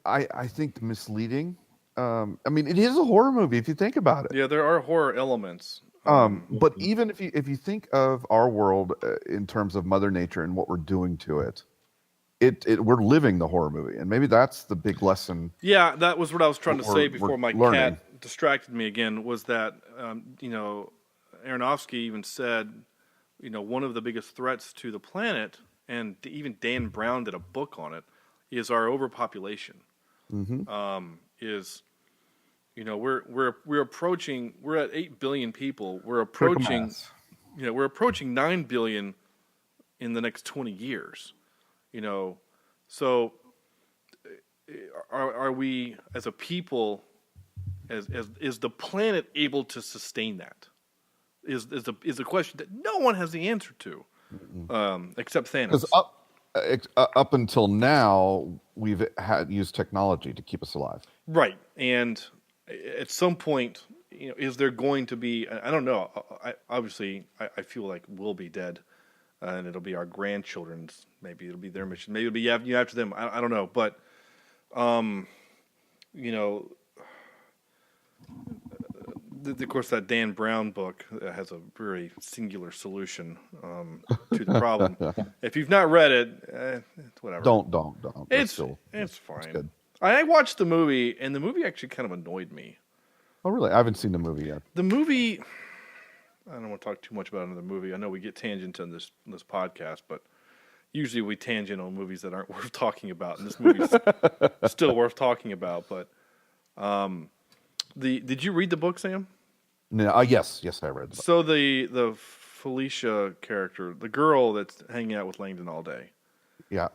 I think misleading. I mean, it is a horror movie if you think about it. Yeah, there are horror elements. But even if you think of our world in terms of Mother Nature and what we're doing to it, we're living the horror movie, and maybe that's the big lesson. Yeah, that was what I was trying to say before my learning. Cat distracted me again. Was that Aronofsky even said, one of the biggest threats to the planet, and even Dan Brown did a book on it, is our overpopulation. Mm-hmm. We're approaching. We're at 8 billion people. We're approaching. We're approaching 9 billion in the next 20 years. So are we as a people, is the planet able to sustain that? Is a question that no one has the answer to, except Thanos. Because up until now, we've used technology to keep us alive. Right, and at some point, is there going to be? I don't know. I feel like we'll be dead, and it'll be our grandchildren's. Maybe it'll be their mission. Maybe it'll be after them. I don't know, but of course, that Dan Brown book has a very singular solution to the problem. If you've not read it, whatever. Don't. It's fine. Good. I watched the movie, and the movie actually kind of annoyed me. Oh, really? I haven't seen the movie yet. The movie, I don't want to talk too much about another movie. I know we get tangent on this podcast, but usually we tangent on movies that aren't worth talking about, and this movie's still worth talking about. But did you read the book, Sam? No. Yes, I read the book. So the Felicia character, the girl that's hanging out with Langdon all day. Yeah.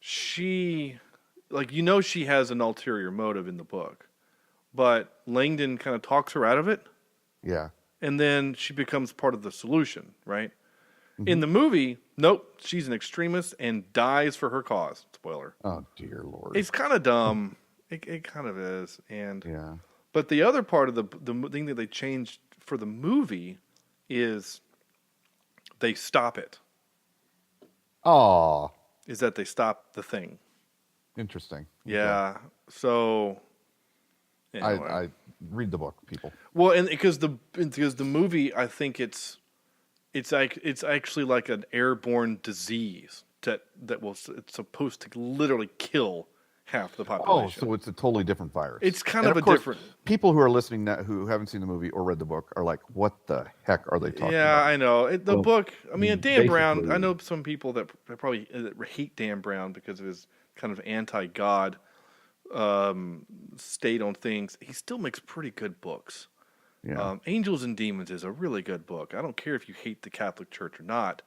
She, she has an ulterior motive in the book, but Langdon kind of talks her out of it. Yeah. And then she becomes part of the solution, right? Mm-hmm. In the movie, nope, she's an extremist and dies for her cause. Spoiler. Oh, dear Lord. It's kind of dumb. It kind of is. And yeah. But the other part of the thing that they changed for the movie is they stop it. Oh. Is that they stop the thing. Interesting. Yeah. Okay. So anyway. I read the book, people. Well, and because the movie, I think it's actually like an airborne disease it's supposed to literally kill half the population. Oh, so it's a totally different virus. It's kind of a different. People who are listening now who haven't seen the movie or read the book are like, "What the heck are they talking about?" Yeah, I know. The book. I mean, Dan Brown. I know some people that probably hate Dan Brown because of his kind of anti-God state on things. He still makes pretty good books. Yeah. Angels and Demons is a really good book. I don't care if you hate the Catholic Church or not.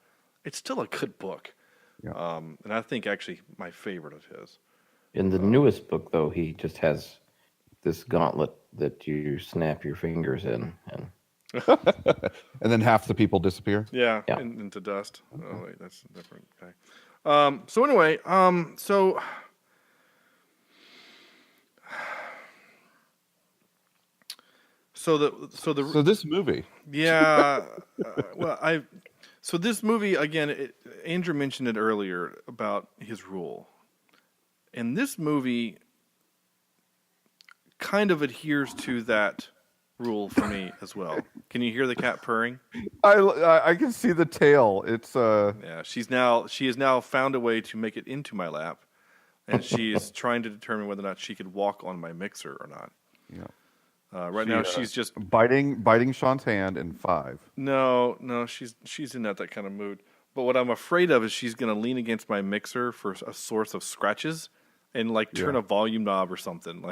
It's still a good book. Yeah. And I think actually my favorite of his. In the newest book, though, he just has this gauntlet that you snap your fingers in. And And then half the people disappear. Yeah, Yeah. into dust. Oh wait, that's a different guy. So anyway, So this movie, yeah, so this movie again. Andrew mentioned it earlier about his rule, and this movie kind of adheres to that rule for me as well. Can you hear the cat purring? I can see the tail. It's Yeah, she has now found a way to make it into my lap, and she is trying to determine whether or not she could walk on my mixer or not. Yeah. Right now, she's just biting Sean's hand in 5. no, she's in that kind of mood. But what I'm afraid of is she's going to lean against my mixer for a source of scratches, and turn a volume knob or something. All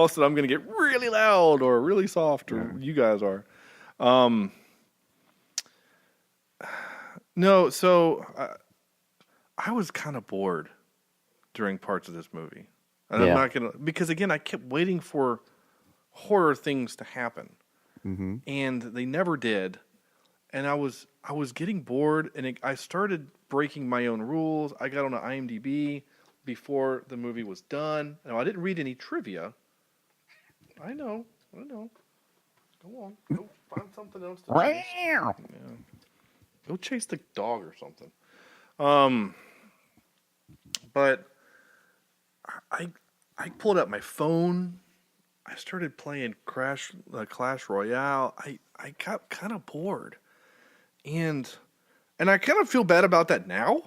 of a sudden I'm going to get really loud or really soft, or you guys are. No, so I was kind of bored during parts of this movie. And I'm not going to, because again, I kept waiting for horror things to happen. Mm-hmm. And they never did. And I was getting bored, and I started breaking my own rules. I got on IMDb before the movie was done. Now, I didn't read any trivia. I know. Go on. Go find something else to chase. Yeah. Go chase the dog or something. But I pulled out my phone. I started playing Clash Royale. I got kind of bored. And I kind of feel bad about that now.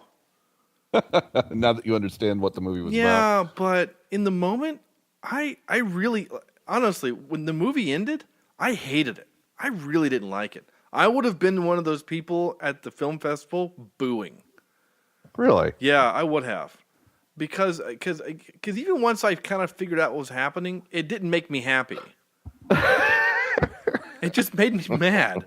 Now that you understand what the movie was about. Yeah, but in the moment, I really, honestly, when the movie ended, I hated it. I really didn't like it. I would have been one of those people at the film festival booing. Really? Yeah, I would have. Because even once I kind of figured out what was happening, it didn't make me happy. It just made me mad.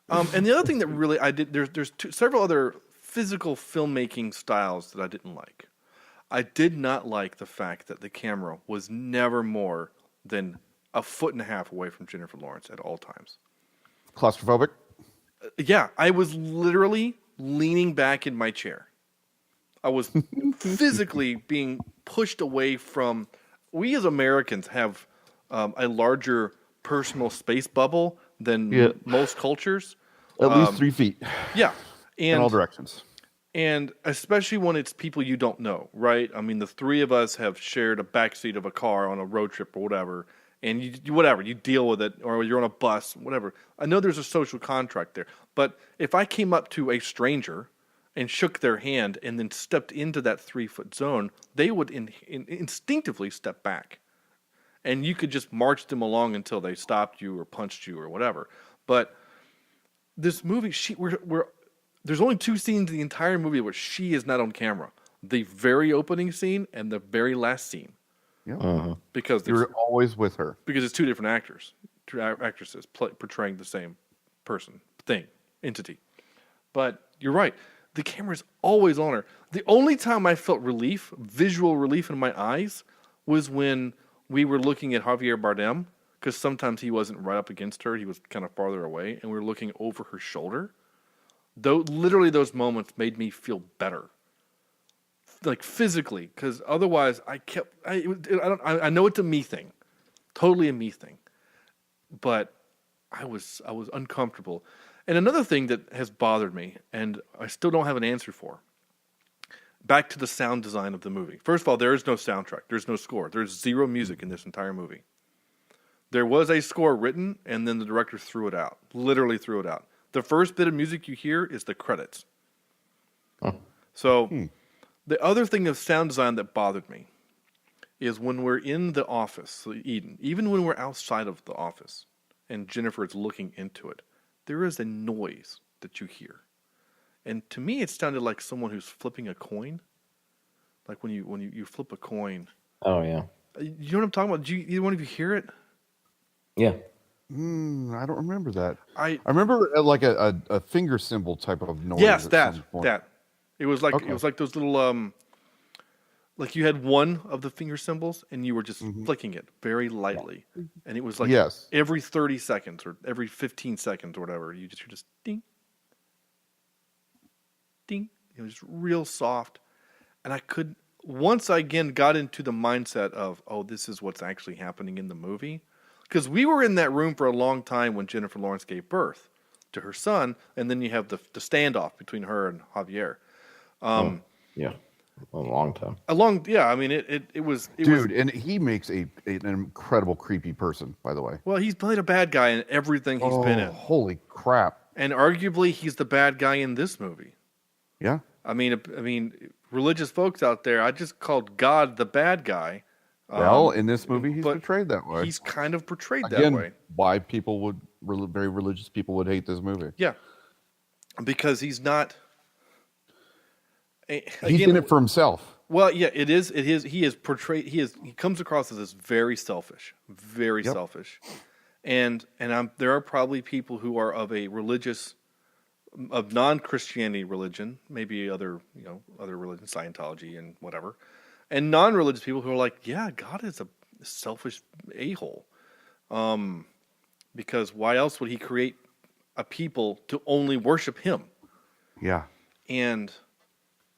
And the other thing that really I did, there's several other physical filmmaking styles that I didn't like. I did not like the fact that the camera was never more than a foot and a half away from Jennifer Lawrence at all times. Claustrophobic? Yeah, I was literally leaning back in my chair. I was physically being pushed away from. We as Americans have a larger personal space bubble than most cultures. At least 3 feet. Yeah. In all directions. And especially when it's people you don't know, right? I mean, the three of us have shared a backseat of a car on a road trip or whatever, and you deal with it, or you're on a bus, whatever. I know there's a social contract there, but if I came up to a stranger and shook their hand and then stepped into that 3-foot zone, they would instinctively step back. And you could just march them along until they stopped you or punched you or whatever. But this movie, there's only 2 scenes in the entire movie where she is not on camera. The very opening scene and the very last scene. Yeah. Uh-huh. Because you're always with her. Because it's 2 different actresses portraying the same person, thing, entity. But you're right. The camera's always on her. The only time I felt visual relief in my eyes, was when we were looking at Javier Bardem, because sometimes he wasn't right up against her. He was kind of farther away, and we were looking over her shoulder. Literally those moments made me feel better. Like physically, because otherwise I know it's a me thing. Totally a me thing. But I was uncomfortable. And another thing that has bothered me, and I still don't have an answer for, back to the sound design of the movie. First of all, there is no soundtrack. There's no score. There's 0 music in this entire movie. There was a score written, and then the director threw it out. Literally threw it out. The first bit of music you hear is the credits. Oh. So the other thing of sound design that bothered me is when we're in the office, Eden, even when we're outside of the office, and Jennifer is looking into it, there is a noise that you hear. And to me, it sounded like someone who's flipping a coin. Like when you flip a coin. Oh, yeah. You know what I'm talking about? Do either one of you hear it? Yeah. I don't remember that. I remember like a finger symbol type of noise. Yes, at some point. that. It was like those little Like you had one of the finger symbols and you were just flicking it very lightly. And it was like Yes. every 30 seconds or every 15 seconds or whatever. You're just ding, ding. It was real soft. And once I again got into the mindset of, oh, this is what's actually happening in the movie. Because we were in that room for a long time when Jennifer Lawrence gave birth to her son. And then you have the standoff between her and Javier. Yeah. A long time. I mean, it was... Dude, and he makes an incredible creepy person, by the way. Well, he's played a bad guy in everything he's been in. Holy crap. And arguably, he's the bad guy in this movie. Yeah. I mean, religious folks out there, I just called God the bad guy. Well, in this movie, he's portrayed that way. He's kind of portrayed Again, that way. Why very religious people would hate this movie. Yeah. Because he's not... He's in it for himself. Well, yeah, it is. He is portrayed. He comes across as this very selfish, selfish, and there are probably people who are of non-Christianity religion, maybe other religions, Scientology and whatever, and non-religious people who are like, yeah, God is a selfish a-hole, because why else would he create a people to only worship him? Yeah, and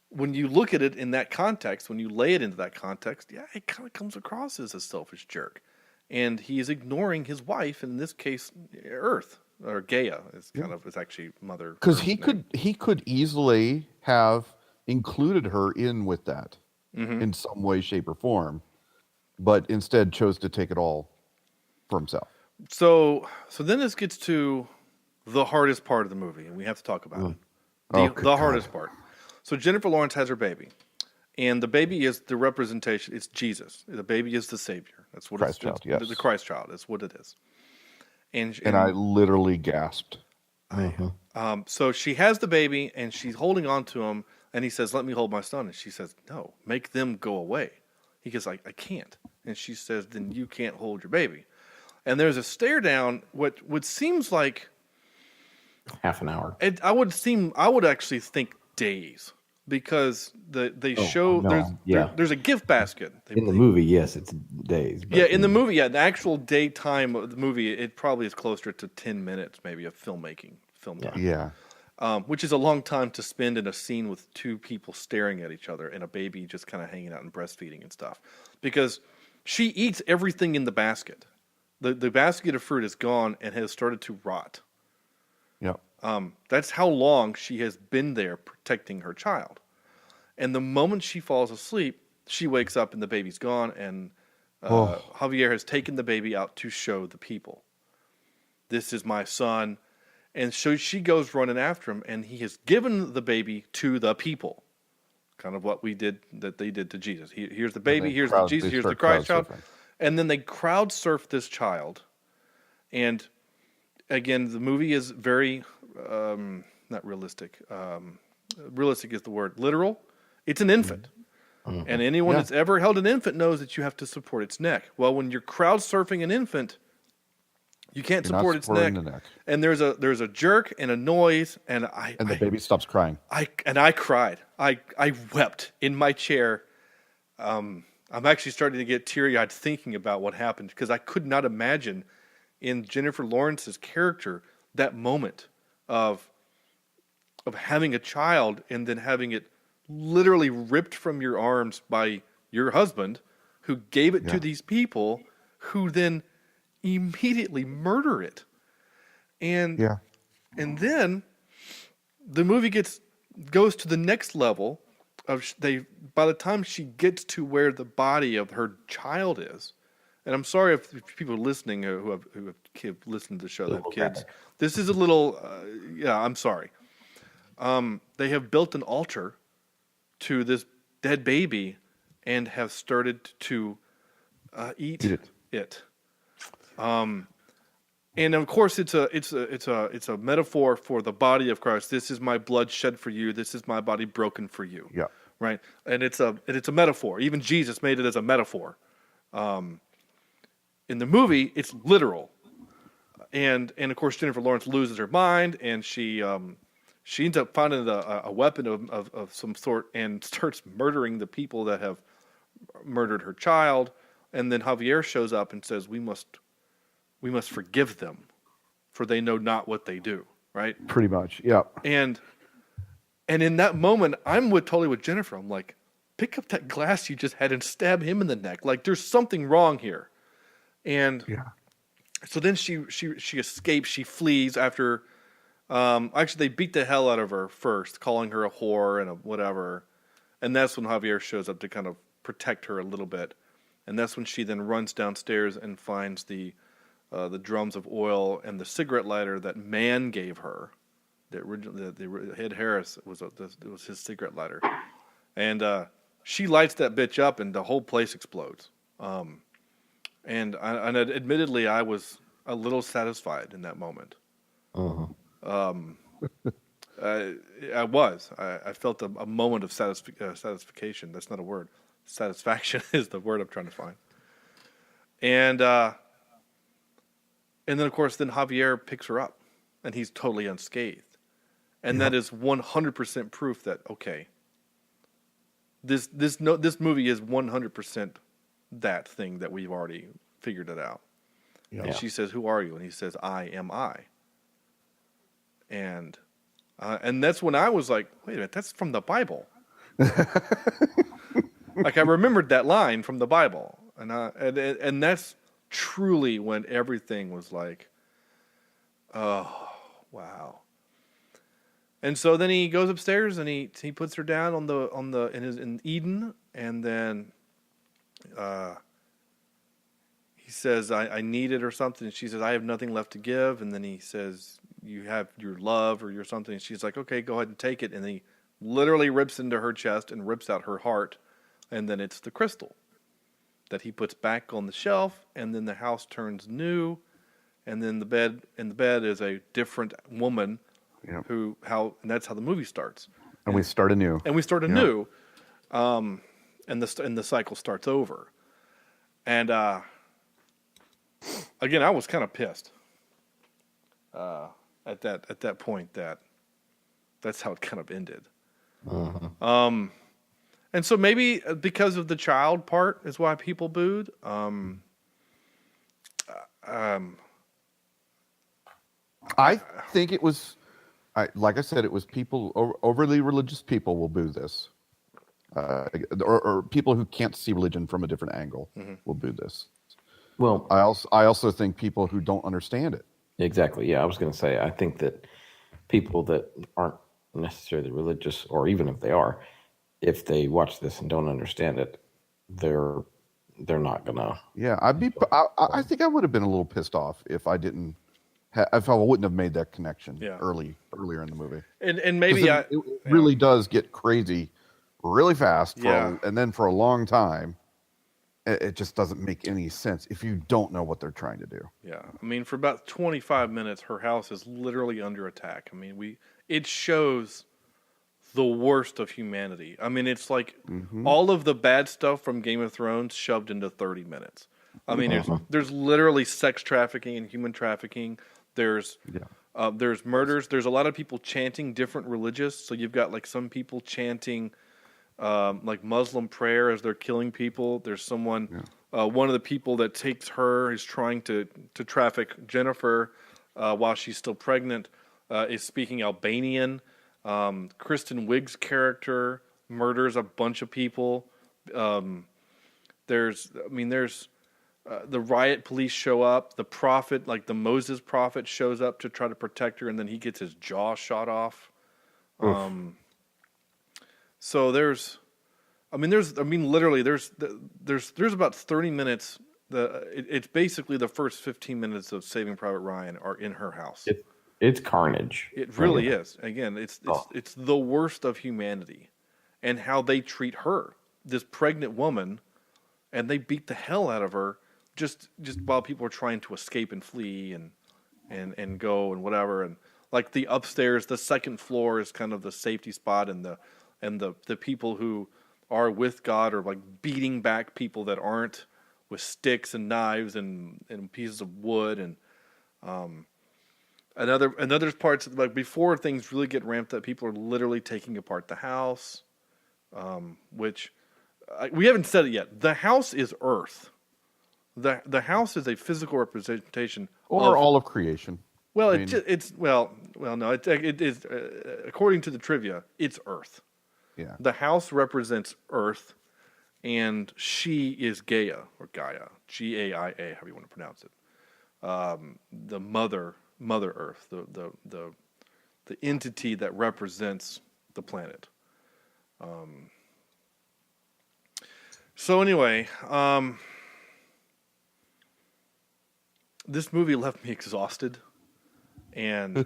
when you look at it in that context, when you lay it into that context, yeah, it kind of comes across as a selfish jerk. And he is ignoring his wife, in this case, Earth, or Gaia, is actually Mother. Because he could easily have included her in with that in some way, shape, or form, but instead chose to take it all for himself. So then this gets to the hardest part of the movie, and we have to talk about it. The hardest part. So Jennifer Lawrence has her baby, and the baby is the representation. It's Jesus. The baby is the Savior. That's what Christ child. Yes, the Christ child. That's what it is. And I literally gasped. So she has the baby, and she's holding on to him, and he says, "Let me hold my son." And she says, "No, make them go away." He goes, "I can't." And she says, "Then you can't hold your baby." And there's a stare down. What seems like half an hour. I would actually think days. Because there's a gift basket. In the movie, yes, it's days. Yeah, in the movie, the actual daytime of the movie, it probably is closer to 10 minutes maybe of film time. Yeah. Which is a long time to spend in a scene with two people staring at each other and a baby just kind of hanging out and breastfeeding and stuff. Because she eats everything in the basket. The basket of fruit is gone and has started to rot. Yep. That's how long she has been there protecting her child. And the moment she falls asleep, she wakes up and the baby's gone, and Javier has taken the baby out to show the people. This is my son. And so she goes running after him, and he has given the baby to the people. Kind of what they did to Jesus. Here's the baby, here's the Jesus, here's the Christ child. And then they crowd surf this child. And again, the movie is very... not realistic. Realistic is the word. Literal. It's an infant. And anyone that's ever held an infant knows that you have to support its neck. Well, when you're crowd surfing an infant, you can't support its neck. And there's a jerk and a noise, and the baby stops crying. I cried. I wept in my chair. I'm actually starting to get teary-eyed thinking about what happened, because I could not imagine in Jennifer Lawrence's character that moment of having a child and then having it literally ripped from your arms by your husband, who gave it to these people, who then immediately murder it. And then the movie goes to the next level of by the time she gets to where the body of her child is. And I'm sorry if people are listening who have listened to the show that have kids. This is a little, I'm sorry. They have built an altar to this dead baby and have started to eat it. And of course, it's a metaphor for the body of Christ. This is my blood shed for you. This is my body broken for you. Yeah. Right. And it's a metaphor. Even Jesus made it as a metaphor. In the movie, it's literal. And of course, Jennifer Lawrence loses her mind, and she ends up finding a weapon of some sort and starts murdering the people that have murdered her child, and then Javier shows up and says, we must forgive them, for they know not what they do, right? Pretty much, yeah. And in that moment, I'm totally with Jennifer. I'm like, pick up that glass you just had and stab him in the neck. Like, there's something wrong here. And so then she escapes. She flees after. Actually, they beat the hell out of her first, calling her a whore and a whatever. And that's when Javier shows up to kind of protect her a little bit. And that's when she then runs downstairs and finds the drums of oil and the cigarette lighter that Man gave her. The Ed Harris was his cigarette lighter, and she lights that bitch up, and the whole place explodes. And admittedly, I was a little satisfied in that moment. I was. I felt a moment of satisfaction. That's not a word. Satisfaction is the word I'm trying to find. And then of course, Javier picks her up, and he's totally unscathed. And that is 100% proof that, okay, this movie is 100% that thing that we've already figured it out. Yeah. And she says, "Who are you?" And he says, "I am I." And that's when I was like, wait a minute, that's from the Bible. Like, I remembered that line from the Bible. And that's truly when everything was like, oh, wow. And so then he goes upstairs and he puts her down in Eden, and then he says, I need it or something. And she says, I have nothing left to give. And then he says, you have your love or your something. And she's like, okay, go ahead and take it. And then he literally rips into her chest and rips out her heart. And then it's the crystal that he puts back on the shelf. And then the house turns new. And then in the bed is a different woman. Yep. And that's how the movie starts. And we start anew. And the cycle starts over. And again, I was kind of pissed at that point that's how it kind of ended. Uh-huh. And so maybe because of the child part is why people booed. I think it was. Like I said, it was people, overly religious people will boo this. Or people who can't see religion from a different angle will boo this. Well, I also think people who don't understand it. Exactly. Yeah, I was going to say, I think that people that aren't necessarily religious, or even if they are, if they watch this and don't understand it, they're not going to. Yeah, I think I would have been a little pissed off if I didn't. If I wouldn't have made that connection earlier in the movie, and maybe it really does get crazy really fast, and then for a long time, it just doesn't make any sense if you don't know what they're trying to do. Yeah, I mean, for about 25 minutes, her house is literally under attack. I mean, it shows the worst of humanity. I mean, it's like all of the bad stuff from Game of Thrones shoved into 30 minutes. I mean, there's literally sex trafficking and human trafficking. There's murders. There's a lot of people chanting different religious. So you've got like some people chanting like Muslim prayer as they're killing people. There's someone, one of the people that takes her is trying to traffic Jennifer while she's still pregnant, is speaking Albanian. Kristen Wiig's character murders a bunch of people. There's the riot police show up. The prophet, like the Moses prophet, shows up to try to protect her, and then he gets his jaw shot off. So there's literally there's about 30 minutes. It's basically the first 15 minutes of Saving Private Ryan are in her house. It's carnage. It really is. Again, it's the worst of humanity, and how they treat her, this pregnant woman, and they beat the hell out of her. Just while people are trying to escape and flee and go and whatever, and like the upstairs, the second floor is kind of the safety spot, and the people who are with God are like beating back people that aren't with sticks and knives and pieces of wood, and another parts like before things really get ramped up, people are literally taking apart the house, which we haven't said it yet. The house is Earth. The house is a physical representation or all of creation. Well, no. It is according to the trivia, it's Earth. Yeah. The house represents Earth, and she is Gaia or Gaia, Gaia, however you want to pronounce it. The Mother Earth, the entity that represents the planet. So anyway, this movie left me exhausted, and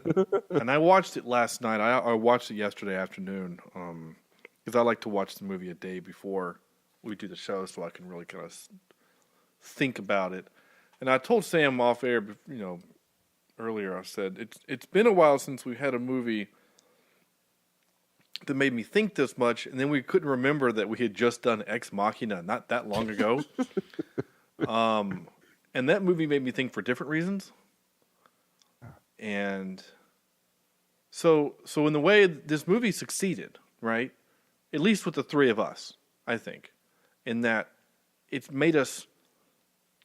I watched it last night. I watched it yesterday afternoon because I like to watch the movie a day before we do the show, so I can really kind of think about it. And I told Sam off air, earlier. I said it's been a while since we had a movie that made me think this much, and then we couldn't remember that we had just done Ex Machina not that long ago. And that movie made me think for different reasons. And so in the way this movie succeeded, right? At least with the three of us, I think, in that it's made us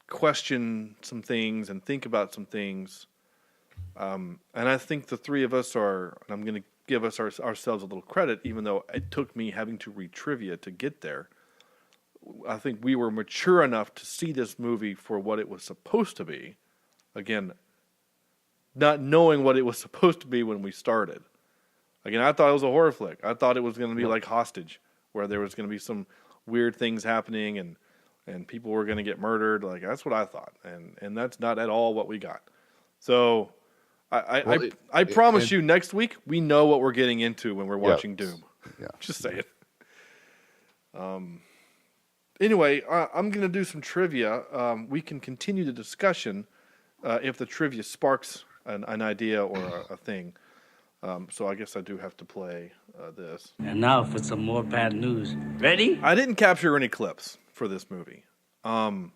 question some things and think about some things. And I think the three of us are, and I'm going to give us ourselves a little credit, even though it took me having to read trivia to get there. I think we were mature enough to see this movie for what it was supposed to be. Again, not knowing what it was supposed to be when we started. Again, I thought it was a horror flick. I thought it was going to be like Hostage, where there was going to be some weird things happening and people were going to get murdered. Like, that's what I thought. And that's not at all what we got. So I promise you next week, we know what we're getting into when we're watching Doom. Yeah. Just say it. Anyway, I'm going to do some trivia. We can continue the discussion if the trivia sparks an idea or a thing. So I guess I do have to play this. And now for some more bad news. Ready? I didn't capture any clips for this movie. Not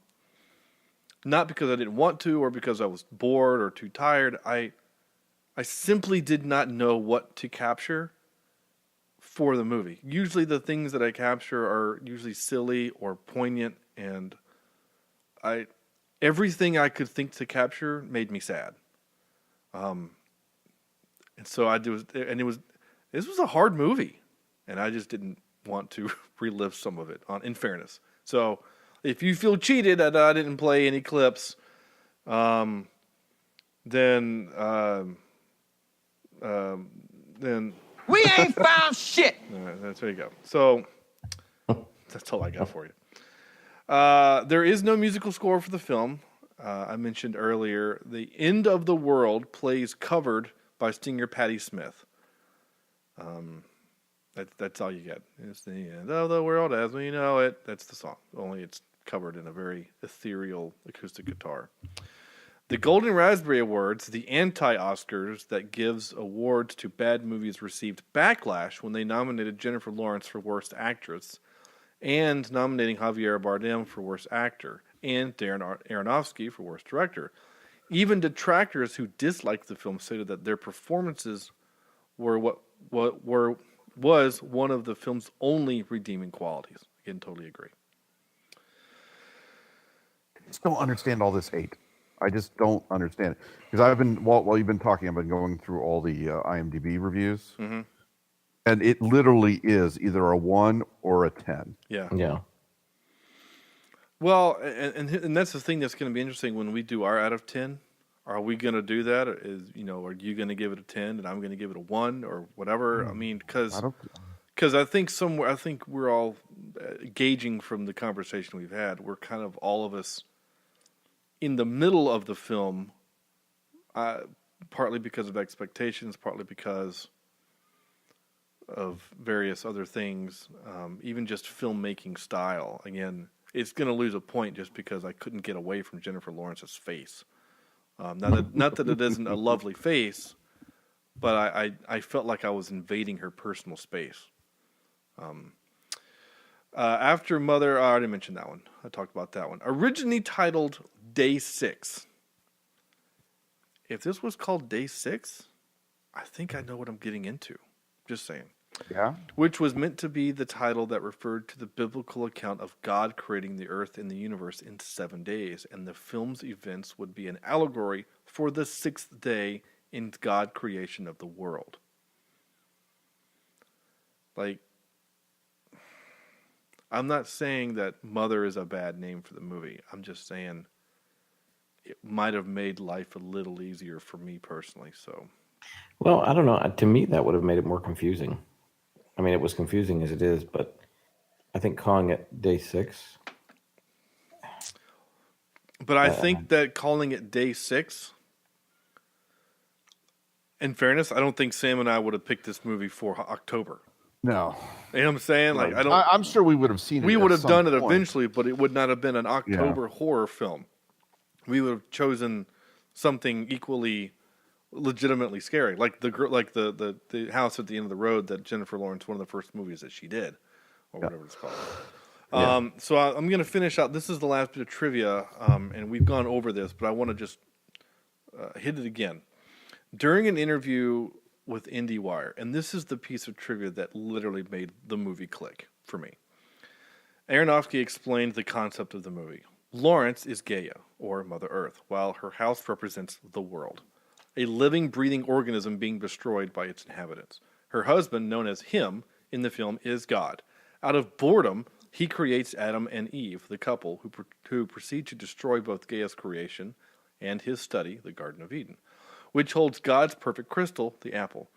because I didn't want to or because I was bored or too tired. I simply did not know what to capture for the movie. Usually the things that I capture are usually silly or poignant, and everything I could think to capture made me sad. And so this was a hard movie, and I just didn't want to relive some of it in fairness. So if you feel cheated that I didn't play any clips, then we ain't found shit. There you go. So that's all I got for you. There is no musical score for the film. I mentioned earlier, The End of the World plays covered by singer Patti Smith. That's all you get. It's the end of the world as we know it. That's the song. Only it's covered in a very ethereal acoustic guitar. The Golden Raspberry Awards, the anti-Oscars that gives awards to bad movies, received backlash when they nominated Jennifer Lawrence for Worst Actress and nominating Javier Bardem for Worst Actor and Darren Aronofsky for Worst Director. Even detractors who disliked the film stated that their performances were was one of the film's only redeeming qualities. Again, totally agree. I just don't understand all this hate. I just don't understand it. Because I've been, while you've been talking, I've been going through all the IMDb reviews. Mm-hmm. And it literally is either a 1 or a 10. Yeah. Well, and that's the thing that's going to be interesting when we do our out of 10. Are we going to do that? Are you going to give it a 10 and I'm going to give it a 1 or whatever? I mean, because I think we're all gauging from the conversation we've had. We're kind of all of us in the middle of the film, partly because of expectations, partly because of various other things, even just filmmaking style. Again, it's going to lose a point just because I couldn't get away from Jennifer Lawrence's face. Not that it isn't a lovely face, but I felt like I was invading her personal space. After Mother, I already mentioned that one. I talked about that one. Originally titled Day 6. If this was called Day 6, I think I know what I'm getting into. Just saying. Yeah. Which was meant to be the title that referred to the biblical account of God creating the earth and the universe in 7 days, and the film's events would be an allegory for the 6th day in God's creation of the world. Like, I'm not saying that Mother is a bad name for the movie. I'm just saying it might have made life a little easier for me personally. So, Well, I don't know. To me, that would have made it more confusing. I mean, it was confusing as it is, but I think calling it day 6. But I think that calling it day 6, in fairness, I don't think Sam and I would have picked this movie for October. No. You know what I'm saying? Like, I'm sure we would have seen it. We would have done it point. eventually, but it would not have been an October horror film. We would have chosen something equally legitimately scary, like the house at the end of the road that Jennifer Lawrence, one of the first movies that she did, or whatever it's called. So I'm going to finish out. This is the last bit of trivia, and we've gone over this, but I want to just hit it again. During an interview with IndieWire, and this is the piece of trivia that literally made the movie click for me. Aronofsky explained the concept of the movie. Lawrence is Gaia, or Mother Earth, while her house represents the world, a living, breathing organism being destroyed by its inhabitants. Her husband, known as him in the film, is God. Out of boredom, he creates Adam and Eve, the couple who proceed to destroy both Gaia's creation and his study, the Garden of Eden, which holds God's perfect crystal, the apple.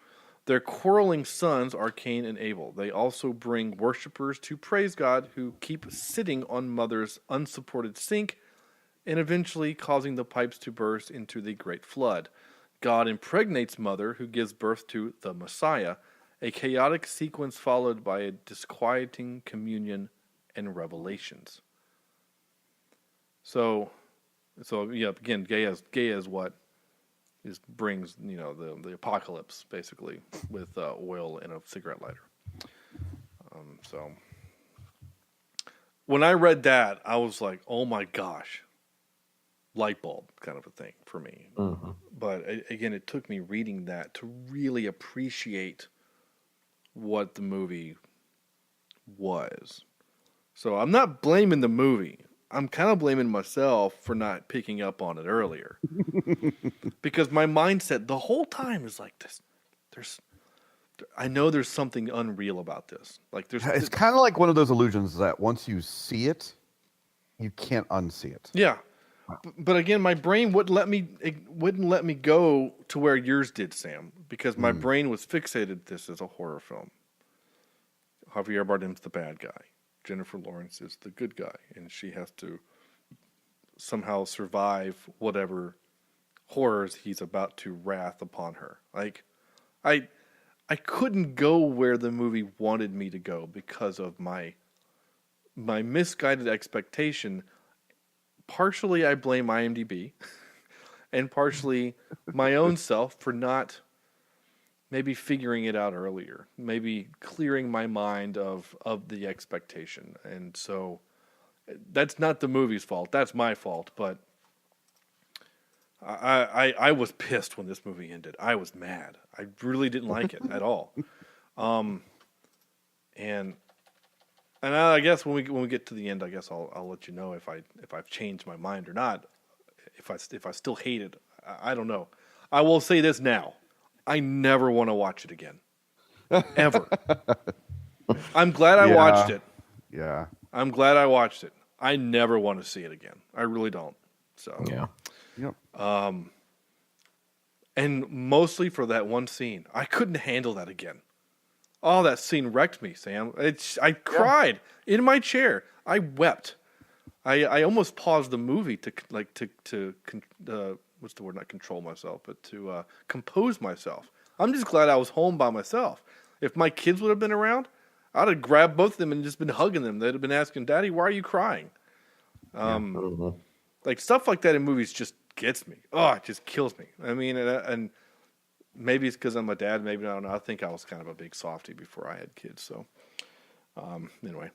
Their quarreling sons are Cain and Abel. They also bring worshippers to praise God who keep sitting on Mother's unsupported sink and eventually causing the pipes to burst into the great flood. God impregnates Mother, who gives birth to the Messiah, a chaotic sequence followed by a disquieting communion and revelations. So yeah, again, Gaia is what brings the apocalypse basically with oil and a cigarette lighter. So when I read that, I was like, oh my gosh, light bulb kind of a thing for me. Mm-hmm. But again, it took me reading that to really appreciate what the movie was. So I'm not blaming the movie. I'm kind of blaming myself for not picking up on it earlier. Because my mindset the whole time is like this. I know there's something unreal about this. Like It's kind of like one of those illusions that once you see it, you can't unsee it. Yeah. But again, my brain wouldn't let me go to where yours did, Sam, because my brain was fixated this as a horror film. Javier Bardem's the bad guy. Jennifer Lawrence is the good guy, and she has to somehow survive whatever horrors he's about to wrath upon her. Like, I couldn't go where the movie wanted me to go because of my misguided expectation. Partially, I blame IMDb, and partially my own self for not maybe figuring it out earlier, maybe clearing my mind of the expectation. And so that's not the movie's fault. That's my fault. But I was pissed when this movie ended. I was mad. I really didn't like it at all. And I guess when we get to the end, I guess I'll let you know if I've changed my mind or not. If I still hate it, I don't know. I will say this now. I never want to watch it again. Ever. I'm glad I watched it. Yeah. I'm glad I watched it. I never want to see it again. I really don't. So Yeah. Yep. And mostly for that one scene. I couldn't handle that again. Oh, that scene wrecked me, Sam. I cried in my chair. I wept. I almost paused the movie to what's the word? Not control myself, but to compose myself. I'm just glad I was home by myself. If my kids would have been around, I'd have grabbed both of them and just been hugging them. They'd have been asking, "Daddy, why are you crying?" Like stuff like that in movies just gets me. Oh, it just kills me. I mean, and maybe it's because I'm a dad. Maybe I don't know. I think I was kind of a big softie before I had kids. So anyway,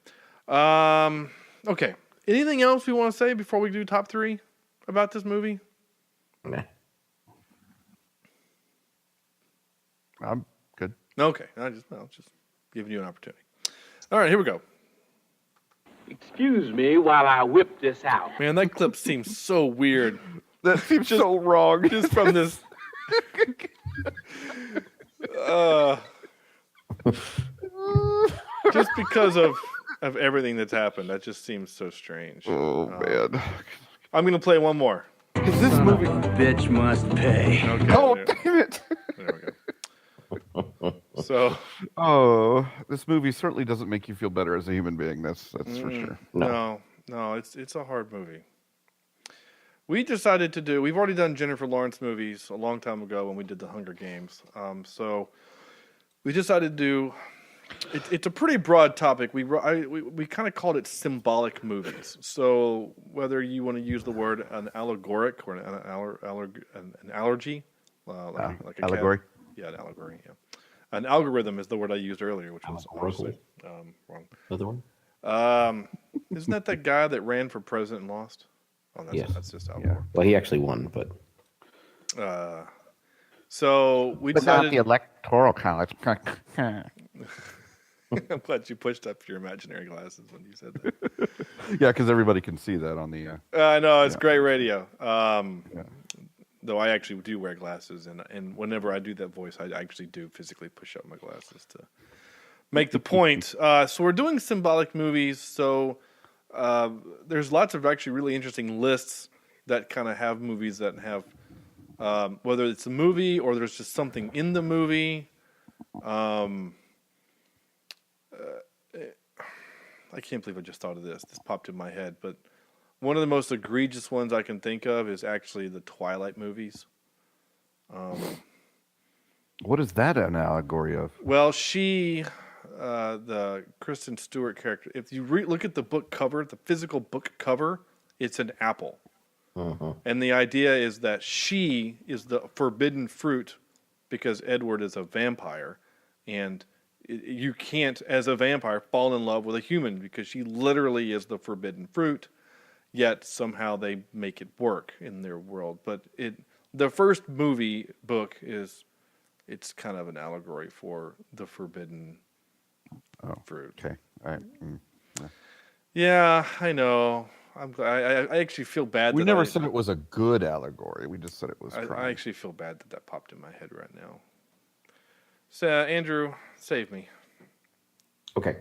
okay. Anything else we want to say before we do top 3 about this movie? Nah. I'm good. Okay. giving you an opportunity. All right, here we go. Excuse me while I whip this out. Man, that clip seems so weird. That seems so wrong. Just from this. Just because of everything that's happened, that just seems so strange. Oh, man. I'm going to play one more. Is this movie... Bitch must pay. Okay, Oh, damn it. There we go. So... Oh, this movie certainly doesn't make you feel better as a human being. That's for sure. No, it's a hard movie. We decided to do... We've already done Jennifer Lawrence movies a long time ago when we did the Hunger Games. So we decided to do... It's a pretty broad topic. We kind of called it symbolic movies. So whether you want to use the word an allegoric or an allergy, like a allegory. An allegory. Yeah, an algorithm is the word I used earlier, which was obviously wrong. Another one? Isn't that guy that ran for president and lost? Oh, that's just Al Gore. Yeah. Well, he actually won, but so we But decided not the electoral college. I'm glad you pushed up your imaginary glasses when you said that. Yeah, because everybody can see that on the... I know, it's great radio. Though I actually do wear glasses, and whenever I do that voice, I actually do physically push up my glasses to make the point. So we're doing symbolic movies, so there's lots of actually really interesting lists that kind of have movies that have, whether it's a movie or there's just something in the movie. I can't believe I just thought of this. This popped in my head, but one of the most egregious ones I can think of is actually the Twilight movies. What is that an allegory of? Well, the Kristen Stewart character, if you look at the book cover, the physical book cover, it's an apple. Uh-huh. And the idea is that she is the forbidden fruit because Edward is a vampire, and you can't, as a vampire, fall in love with a human because she literally is the forbidden fruit, yet somehow they make it work in their world. But the first movie book it's kind of an allegory for the forbidden fruit. Okay. All right. Yeah, I know. I actually feel bad. We never said it was a good allegory. We just said it was. I actually feel bad that popped in my head right now. So, Andrew, save me. okay.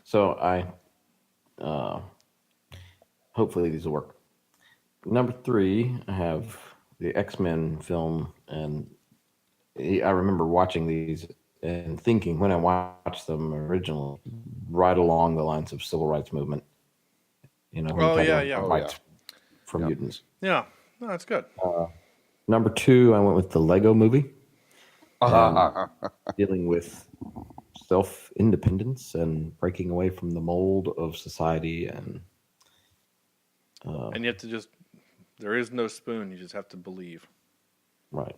So I, hopefully these will work. Number 3, I have the X-Men film, and I remember watching these and thinking when I watched them originally, right along the lines of civil rights movement. You know, rights for mutants. Yeah, no, that's good. Number 2, I went with the Lego Movie, dealing with self-independence and breaking away from the mold of society, and you have to there is no spoon. You just have to believe. Right.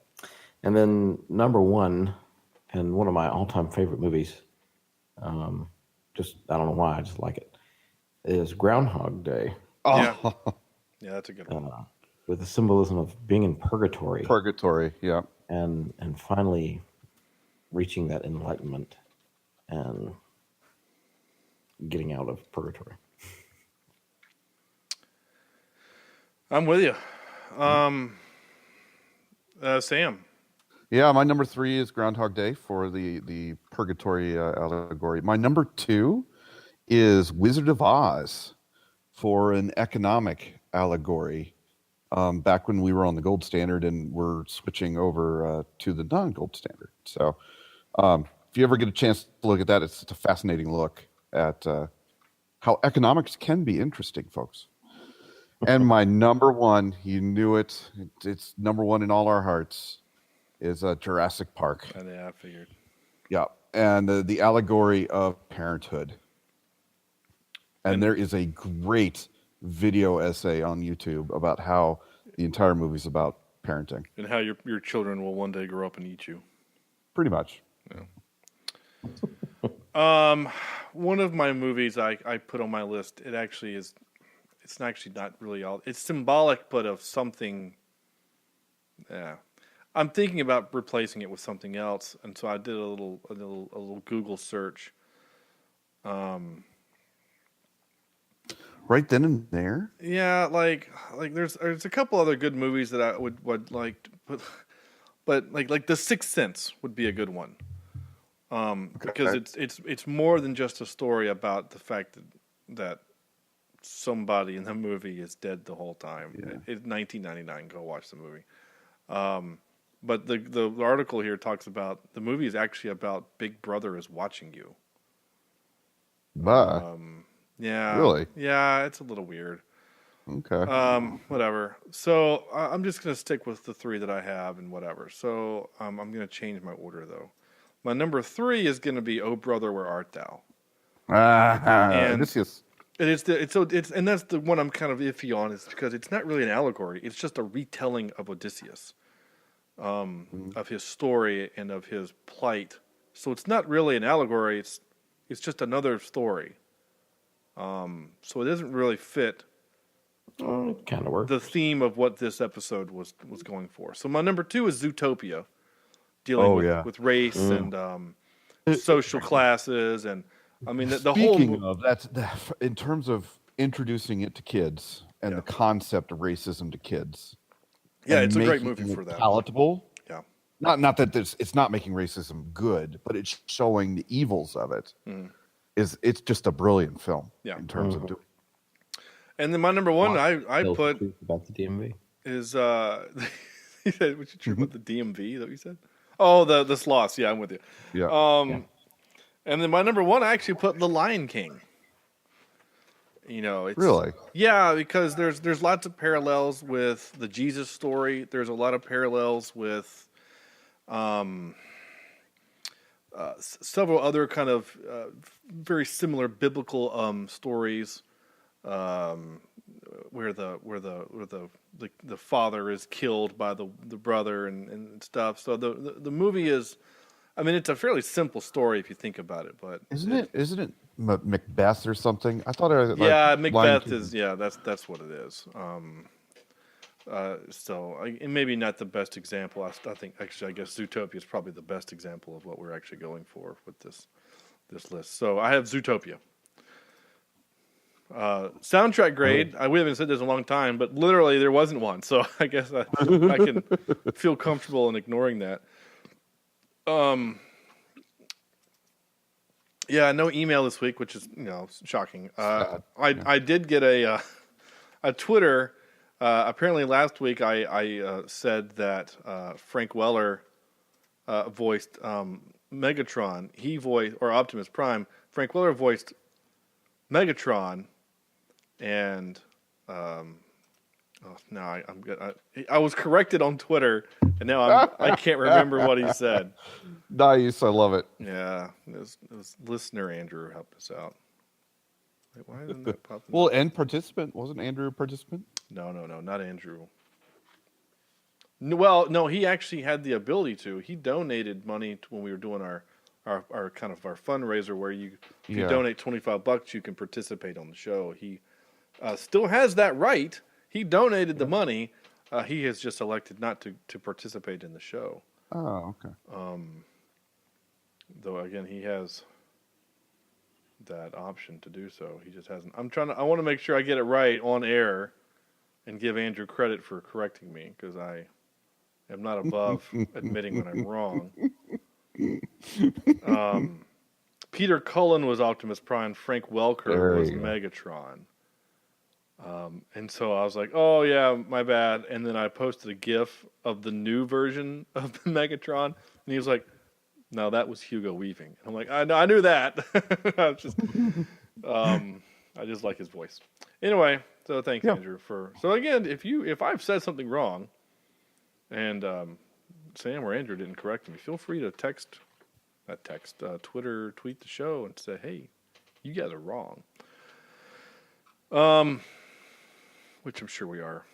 And then number 1, and one of my all-time favorite movies, I don't know why, I just like it, is Groundhog Day. Oh. Yeah, that's a good one. With the symbolism of being in purgatory. Purgatory, yeah. And finally reaching that enlightenment and getting out of purgatory. I'm with you. Sam. Yeah, my number 3 is Groundhog Day for the purgatory allegory. My number 2 is Wizard of Oz for an economic allegory. Back when we were on the gold standard and we're switching over to the non-gold standard. So if you ever get a chance to look at that, it's a fascinating look at how economics can be interesting, folks. And my number 1, you knew it, it's number 1 in all our hearts, is Jurassic Park. Yeah, I figured. Yeah, and the allegory of parenthood. And there is a great video essay on YouTube about how the entire movie's about parenting. And how your children will one day grow up and eat you. Pretty much. Yeah. One of my movies I put on my list, it actually is, it's actually not really all, it's symbolic, but of something, yeah. I'm thinking about replacing it with something else, and so I did a little Google search. Right then and there. Yeah, like there's a couple other good movies that I would like to put, but like The Sixth Sense would be a good one. Because it's more than just a story about the fact that somebody in the movie is dead the whole time. Yeah. It's 1999. Go watch the movie. But the article here talks about the movie is actually about Big Brother is watching you. Yeah. Really? Yeah, it's a little weird. Okay. Whatever. So I'm just gonna stick with the three that I have and whatever. So I'm gonna change my order though. My number 3 is gonna be "Oh Brother, Where Art Thou?" And this is it's and that's the one I'm kind of iffy on, is because it's not really an allegory. It's just a retelling of Odysseus, of his story and of his plight. So it's not really an allegory. It's just another story. So it doesn't really fit. It kind of works. The theme of what this episode was going for. So my number 2 is Zootopia, dealing with race and social classes, and I mean the Speaking whole. of that's in terms of introducing it to kids and the concept of racism to kids. Yeah, and it's a great making movie it for that. Palatable. Yeah. Not that it's not making racism good, but it's showing the evils of it. It's just a brilliant film in terms of doing. And then my number 1 I put about the DMV is you said what you true about the DMV, is that what you said? Oh, the sloths. Yeah, I'm with you. Yeah. And then my number 1 I actually put The Lion King. You know, it's Really? Yeah, because there's lots of parallels with the Jesus story. There's a lot of parallels with several other kind of very similar biblical stories, where the father is killed by the brother and stuff. So the movie is, I mean, it's a fairly simple story if you think about it, but Isn't it Macbeth or something? I thought Macbeth is that's what it is. So maybe not the best example. I think actually I guess Zootopia is probably the best example of what we're actually going for with this list. So I have Zootopia. Soundtrack grade. We haven't said this in a long time, but literally there wasn't one. So I guess I can feel comfortable in ignoring that. Yeah, no email this week, which is shocking. I did get a Twitter. Apparently last week I said that Frank Weller voiced Megatron. He voiced, or Optimus Prime. Frank Weller voiced Megatron, and now I'm good. I was corrected on Twitter, and now I can't remember what he said. Nice, I love it. Yeah, it was listener Andrew helped us out. Wait, why isn't that popping? Well, and participant, wasn't Andrew a participant? No, not Andrew. Well, no, he actually had the ability to. He donated money when we were doing our kind of our fundraiser, where if you donate $25, you can participate on the show. He still has that right. He donated the money. He has just elected not to participate in the show. Oh, okay. Though again, he has that option to do so. He just hasn't. I want to make sure I get it right on air, and give Andrew credit for correcting me, because I am not above admitting when I'm wrong. Peter Cullen was Optimus Prime. Frank Welker was Megatron. And so I was like, oh yeah, my bad. And then I posted a GIF of the new version of the Megatron, and he was like, no, that was Hugo Weaving. And I'm like, I knew that. I just like his voice. Anyway, so thanks, Andrew, for. So again, if I've said something wrong, and Sam or Andrew didn't correct me, feel free to Twitter, tweet the show and say, hey, you guys are wrong. Which I'm sure we are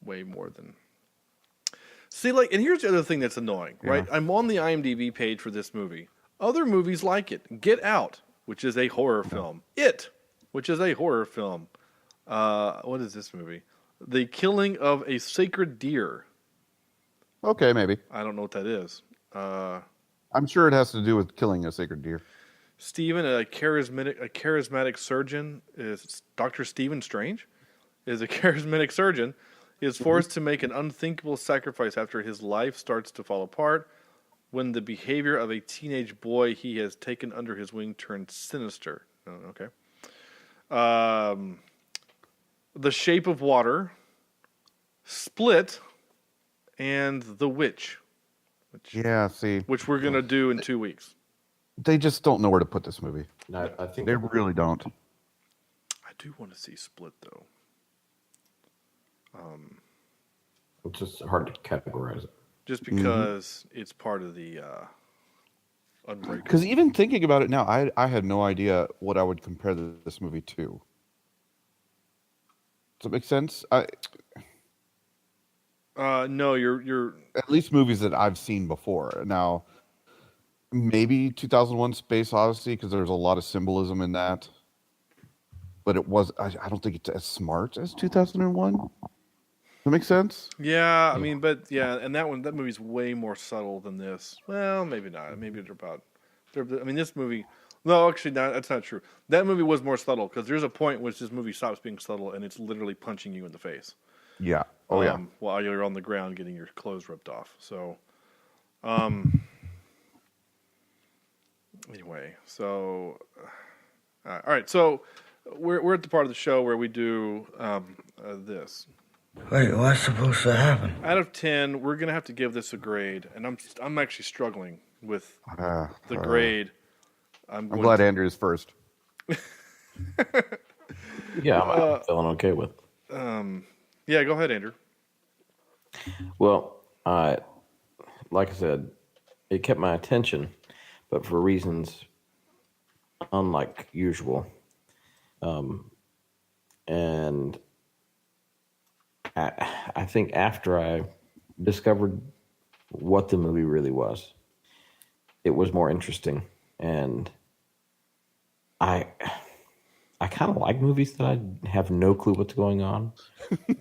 way more than. See, and here's the other thing that's annoying, right? I'm on the IMDb page for this movie. Other movies like it. Get Out, which is a horror film. It, which is a horror film. What is this movie? The Killing of a Sacred Deer. Okay, maybe. I don't know what that is. I'm sure it has to do with killing a sacred deer. Stephen, a charismatic surgeon, is Dr. Stephen Strange, is a charismatic surgeon, is forced to make an unthinkable sacrifice after his life starts to fall apart when the behavior of a teenage boy he has taken under his wing turns sinister. Oh, okay. The Shape of Water, Split, and The Witch. Which we're going to do in 2 weeks. They just don't know where to put this movie. No, I think they really don't. I do want to see Split, though. It's just hard to categorize it. Just because it's part of the Unbreakable. Because even thinking about it now, I had no idea what I would compare this movie to. Does it make sense? No, you're at least movies that I've seen before. Now, maybe 2001: Space Odyssey, because there's a lot of symbolism in that. But it was I don't think it's as smart as 2001. Does that make sense? Yeah, I mean, but yeah, and that movie's way more subtle than this. Well, maybe not. Maybe they're about. I mean, this movie. No, actually, that's not true. That movie was more subtle because there's a point which this movie stops being subtle and it's literally punching you in the face. Yeah. Oh yeah. While you're on the ground getting your clothes ripped off. So, anyway, so all right. So we're at the part of the show where we do this. Wait, what's supposed to happen? Out of 10, we're gonna have to give this a grade, and I'm actually struggling with the grade. I'm glad Andrew's first. Yeah, I'm feeling okay with. Yeah, go ahead, Andrew. Well, like I said, it kept my attention, but for reasons unlike usual. And I think after I discovered what the movie really was, it was more interesting. And I kind of like movies that I have no clue what's going on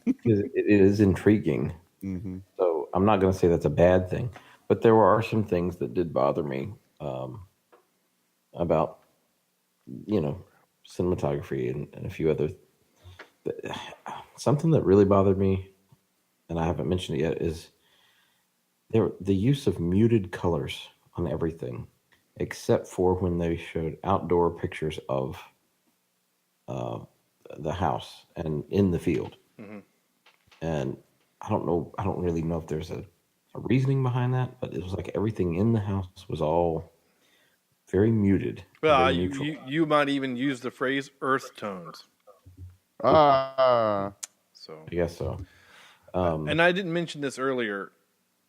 because it is intriguing. Mm-hmm. So I'm not going to say that's a bad thing, but there are some things that did bother me about, cinematography and a few other. Something that really bothered me, and I haven't mentioned it yet, is the use of muted colors on everything, except for when they showed outdoor pictures of the house and in the field. Mm-hmm. And I don't really know if there's a reasoning behind that, but it was like everything in the house was all very muted. Well, you might even use the phrase earth tones. So I guess so. And I didn't mention this earlier,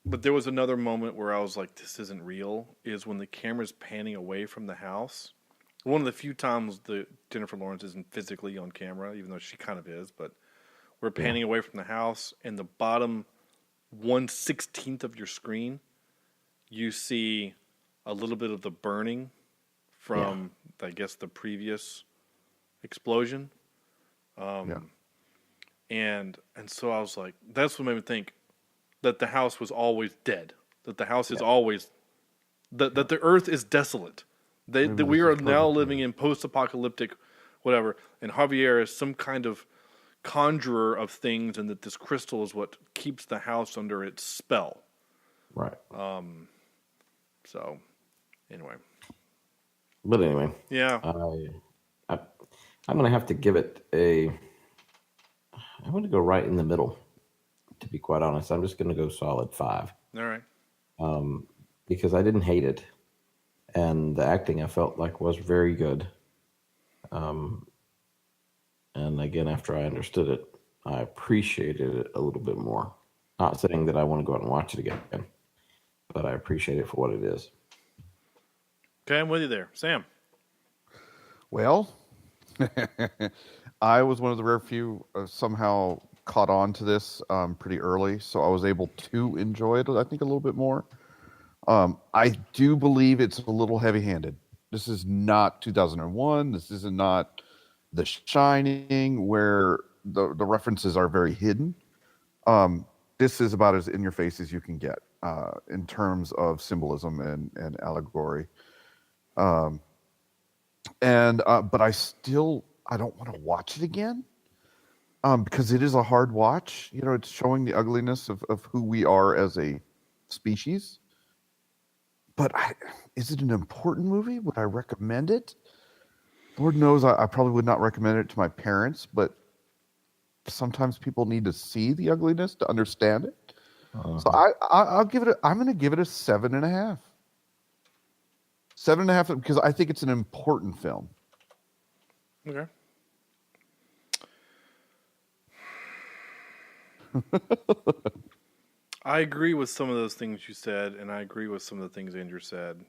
but there was another moment where I was like, this isn't real, is when the camera's panning away from the house. One of the few times that Jennifer Lawrence isn't physically on camera, even though she kind of is, but we're panning away from the house, and the bottom 1/16 of your screen, you see a little bit of the burning from, I guess, the previous explosion. And so I was like, that's what made me think that the house was always dead, that the house is always, that the earth is desolate, that we are now living in post-apocalyptic whatever, and Javier is some kind of conjurer of things, and that this crystal is what keeps the house under its spell. Right. So, anyway. But anyway. Yeah. I'm going to have to give it I'm going to go right in the middle, to be quite honest. I'm just going to go solid 5. All right. Because I didn't hate it. And the acting I felt like was very good. And again, after I understood it, I appreciated it a little bit more. Not saying that I want to go out and watch it again, but I appreciate it for what it is. Okay, I'm with you there. Sam? Well, I was one of the rare few somehow caught on to this pretty early, so I was able to enjoy it, I think, a little bit more. I do believe it's a little heavy-handed. This is not 2001. This is not The Shining, where the references are very hidden. this is about as in your face as you can get in terms of symbolism and allegory. But I don't want to watch it again because it is a hard watch. You know, it's showing the ugliness of who we are as a species. But is it an important movie? Would I recommend it? Lord knows I probably would not recommend it to my parents, but sometimes people need to see the ugliness to understand it. So I'll give it. I'm going to give it a 7.5. 7.5 because I think it's an important film. Okay. I agree with some of those things you said, and I agree with some of the things Andrew said.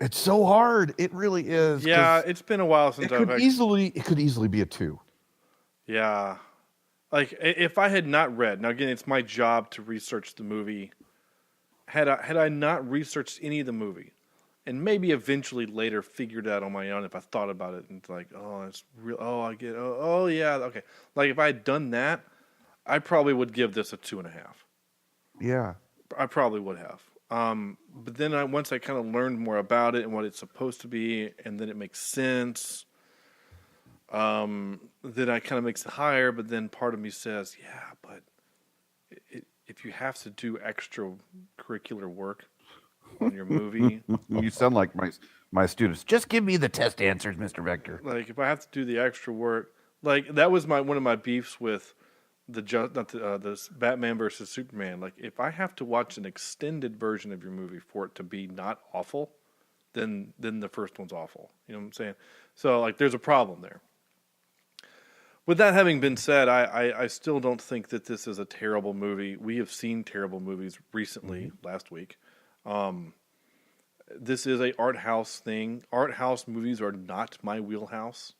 It's so hard. It really is. Yeah, it's been a while since it could easily be a 2. Yeah. Like, if I had not read, now again, it's my job to research the movie. Had I not researched any of the movie, and maybe eventually later figured out on my own if I thought about it and it's like, oh, it's real. Oh, I get. Oh, yeah. Okay. Like if I had done that, I probably would give this a 2.5. Yeah. I probably would have. But then once I kind of learned more about it and what it's supposed to be, and then it makes sense. Then I kind of makes it higher, but then part of me says, yeah, but if you have to do extracurricular work on your movie. You sound like my students. Just give me the test answers, Mr. Vector. Like if I have to do the extra work, like that was one of my beefs with the Batman versus Superman. Like if I have to watch an extended version of your movie for it to be not awful, then the first one's awful. You know what I'm saying? So like there's a problem there. With that having been said, I still don't think that this is a terrible movie. We have seen terrible movies recently, last week. This is a art house thing. Art house movies are not my wheelhouse.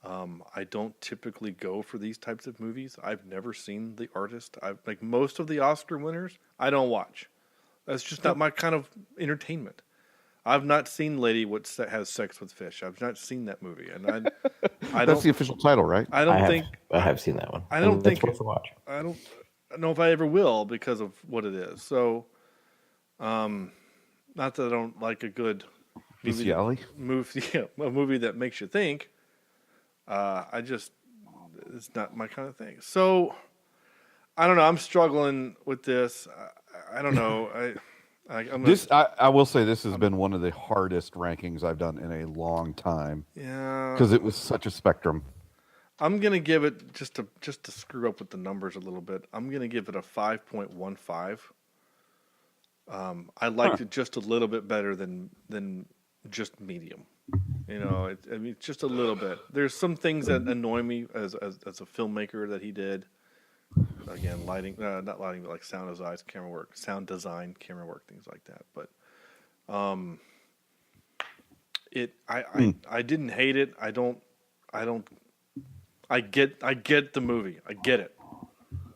I don't typically go for these types of movies. I've never seen The Artist. Like most of the Oscar winners, I don't watch. That's just not my kind of entertainment. I've not seen Lady What Has Sex with Fish. I've not seen that movie, and I don't. That's the official title, right? I have seen that one. I don't think it's worth a watch. I don't know if I ever will because of what it is. So, not that I don't like a good movie, a movie that makes you think. It's not my kind of thing. So, I don't know. I'm struggling with this. I don't know. I will say this has been one of the hardest rankings I've done in a long time. Yeah, because it was such a spectrum. I'm gonna give it just to screw up with the numbers a little bit. I'm gonna give it a 5.15. I liked it just a little bit better than just medium. You know, just a little bit. There's some things that annoy me as a filmmaker that he did. Again, lighting, not lighting, but like sound design, camera work, things like that. But, I didn't hate it. I get the movie. I get it.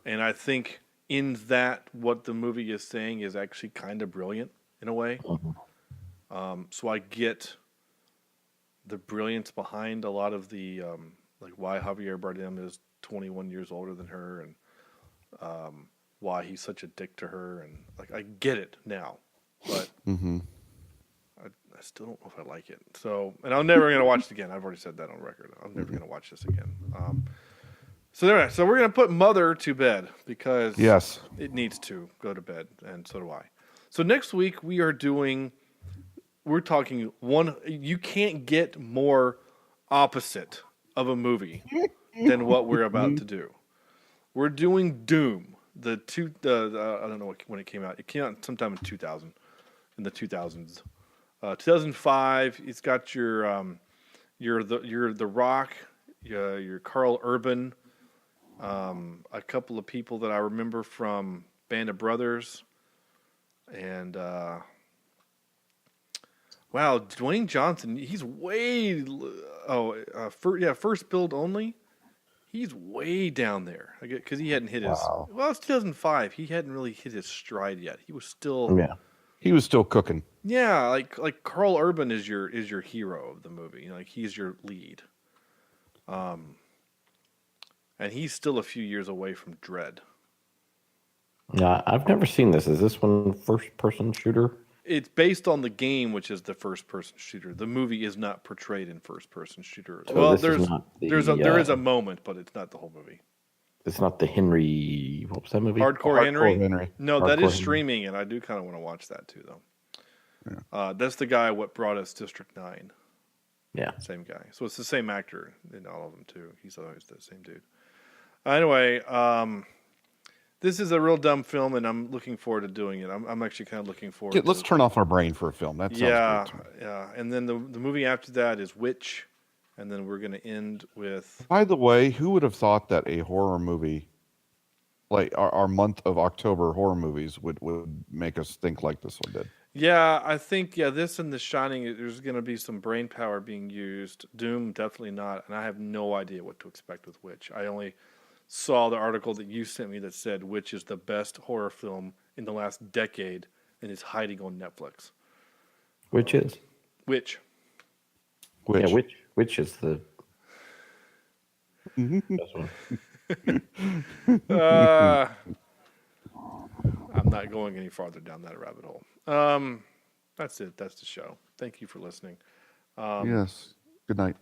And I think in that, what the movie is saying is actually kind of brilliant in a way. So I get the brilliance behind a lot of the, like why Javier Bardem is 21 years older than her and, why he's such a dick to her, and like I get it now, but I still don't know if I like it. So, and I'm never gonna watch it again. I've already said that on record. I'm never gonna watch this again. So we're gonna put Mother to bed because it needs to go to bed, and so do I. So next week we're talking one. You can't get more opposite of a movie than what we're about to do. We're doing Doom. I don't know when it came out. It came out sometime in 2000, in the 2000s. 2005. It's got your The Rock, your Carl Urban, a couple of people that I remember from Band of Brothers, and wow, Dwayne Johnson. He's way first build only. He's way down there because he hadn't hit his. Well, it's 2005. He hadn't really hit his stride yet. He was still. Yeah, he was still cooking. Yeah, like Carl Urban is your hero of the movie. You know, like he's your lead. And he's still a few years away from Dread. I've never seen this. Is this one first-person shooter? It's based on the game, which is the first-person shooter. The movie is not portrayed in first-person shooter. So Well, this is not the, there is a moment, but it's not the whole movie. It's not the Henry. What was that movie? Hardcore Henry. No, that Hardcore is Henry. streaming, and I do kind of want to watch that too, though. Yeah. That's the guy what brought us District 9. Yeah, same guy. So it's the same actor in all of them too. He's always the same dude. Anyway, this is a real dumb film, and I'm looking forward to doing it. I'm actually kind of looking forward. Let's turn off our brain for a film. That sounds great. Yeah. And then the movie after that is Witch, and then we're going to end with. By the way, who would have thought that a horror movie, like our month of October horror movies, would make us think like this one did? Yeah, I think this and The Shining, there's going to be some brain power being used. Doom, definitely not, and I have no idea what to expect with Witch. I only saw the article that you sent me that said Witch is the best horror film in the last decade, and it's hiding on Netflix. Which is? Witch. Yeah, which is the best one. I'm not going any farther down that rabbit hole. That's it. That's the show. Thank you for listening. Yes. Good night.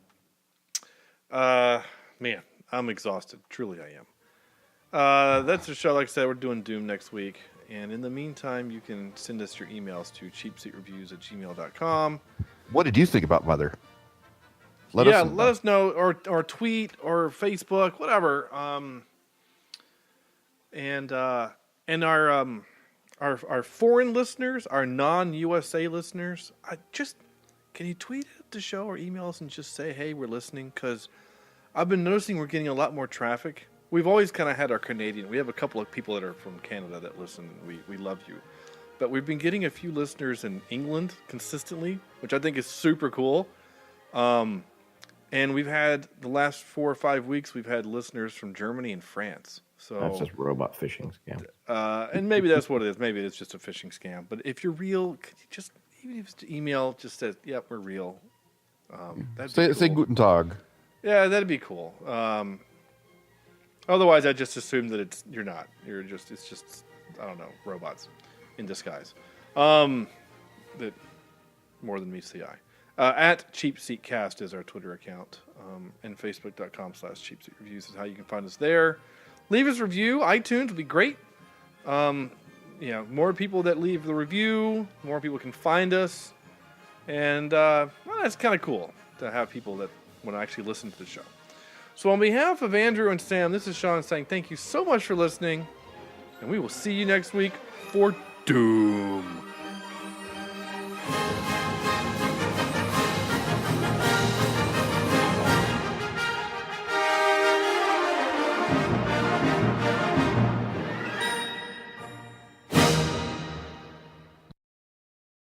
Man, I'm exhausted. Truly, I am. That's the show. Like I said, we're doing Doom next week. And in the meantime, you can send us your emails to cheapseatreviews@gmail.com. What did you think about Mother? Let us know, or tweet, or Facebook, whatever. And our foreign listeners, our non-USA listeners, can you tweet at the show or email us and just say, hey, we're listening? Because I've been noticing we're getting a lot more traffic. We've always kind of had our Canadian. We have a couple of people that are from Canada that listen. We love you. But we've been getting a few listeners in England consistently, which I think is super cool. And we've had, the last 4 or 5 weeks, we've had listeners from Germany and France. So that's just robot phishing scam. And maybe that's what it is. Maybe it's just a phishing scam. But if you're real, could you just, even if it's an email, just says, yep, we're real. Say Guten Tag. Yeah, that'd be cool. Otherwise, I just assume that you're not. It's just, I don't know, robots in disguise. That more than meets the eye. At CheapSeatCast is our Twitter account. And Facebook.com/CheapSeatReviews is how you can find us there. Leave us a review. iTunes would be great. More people that leave the review, more people can find us. And that's kind of cool to have people that want to actually listen to the show. So on behalf of Andrew and Sam, this is Sean saying thank you so much for listening. And we will see you next week for Doom.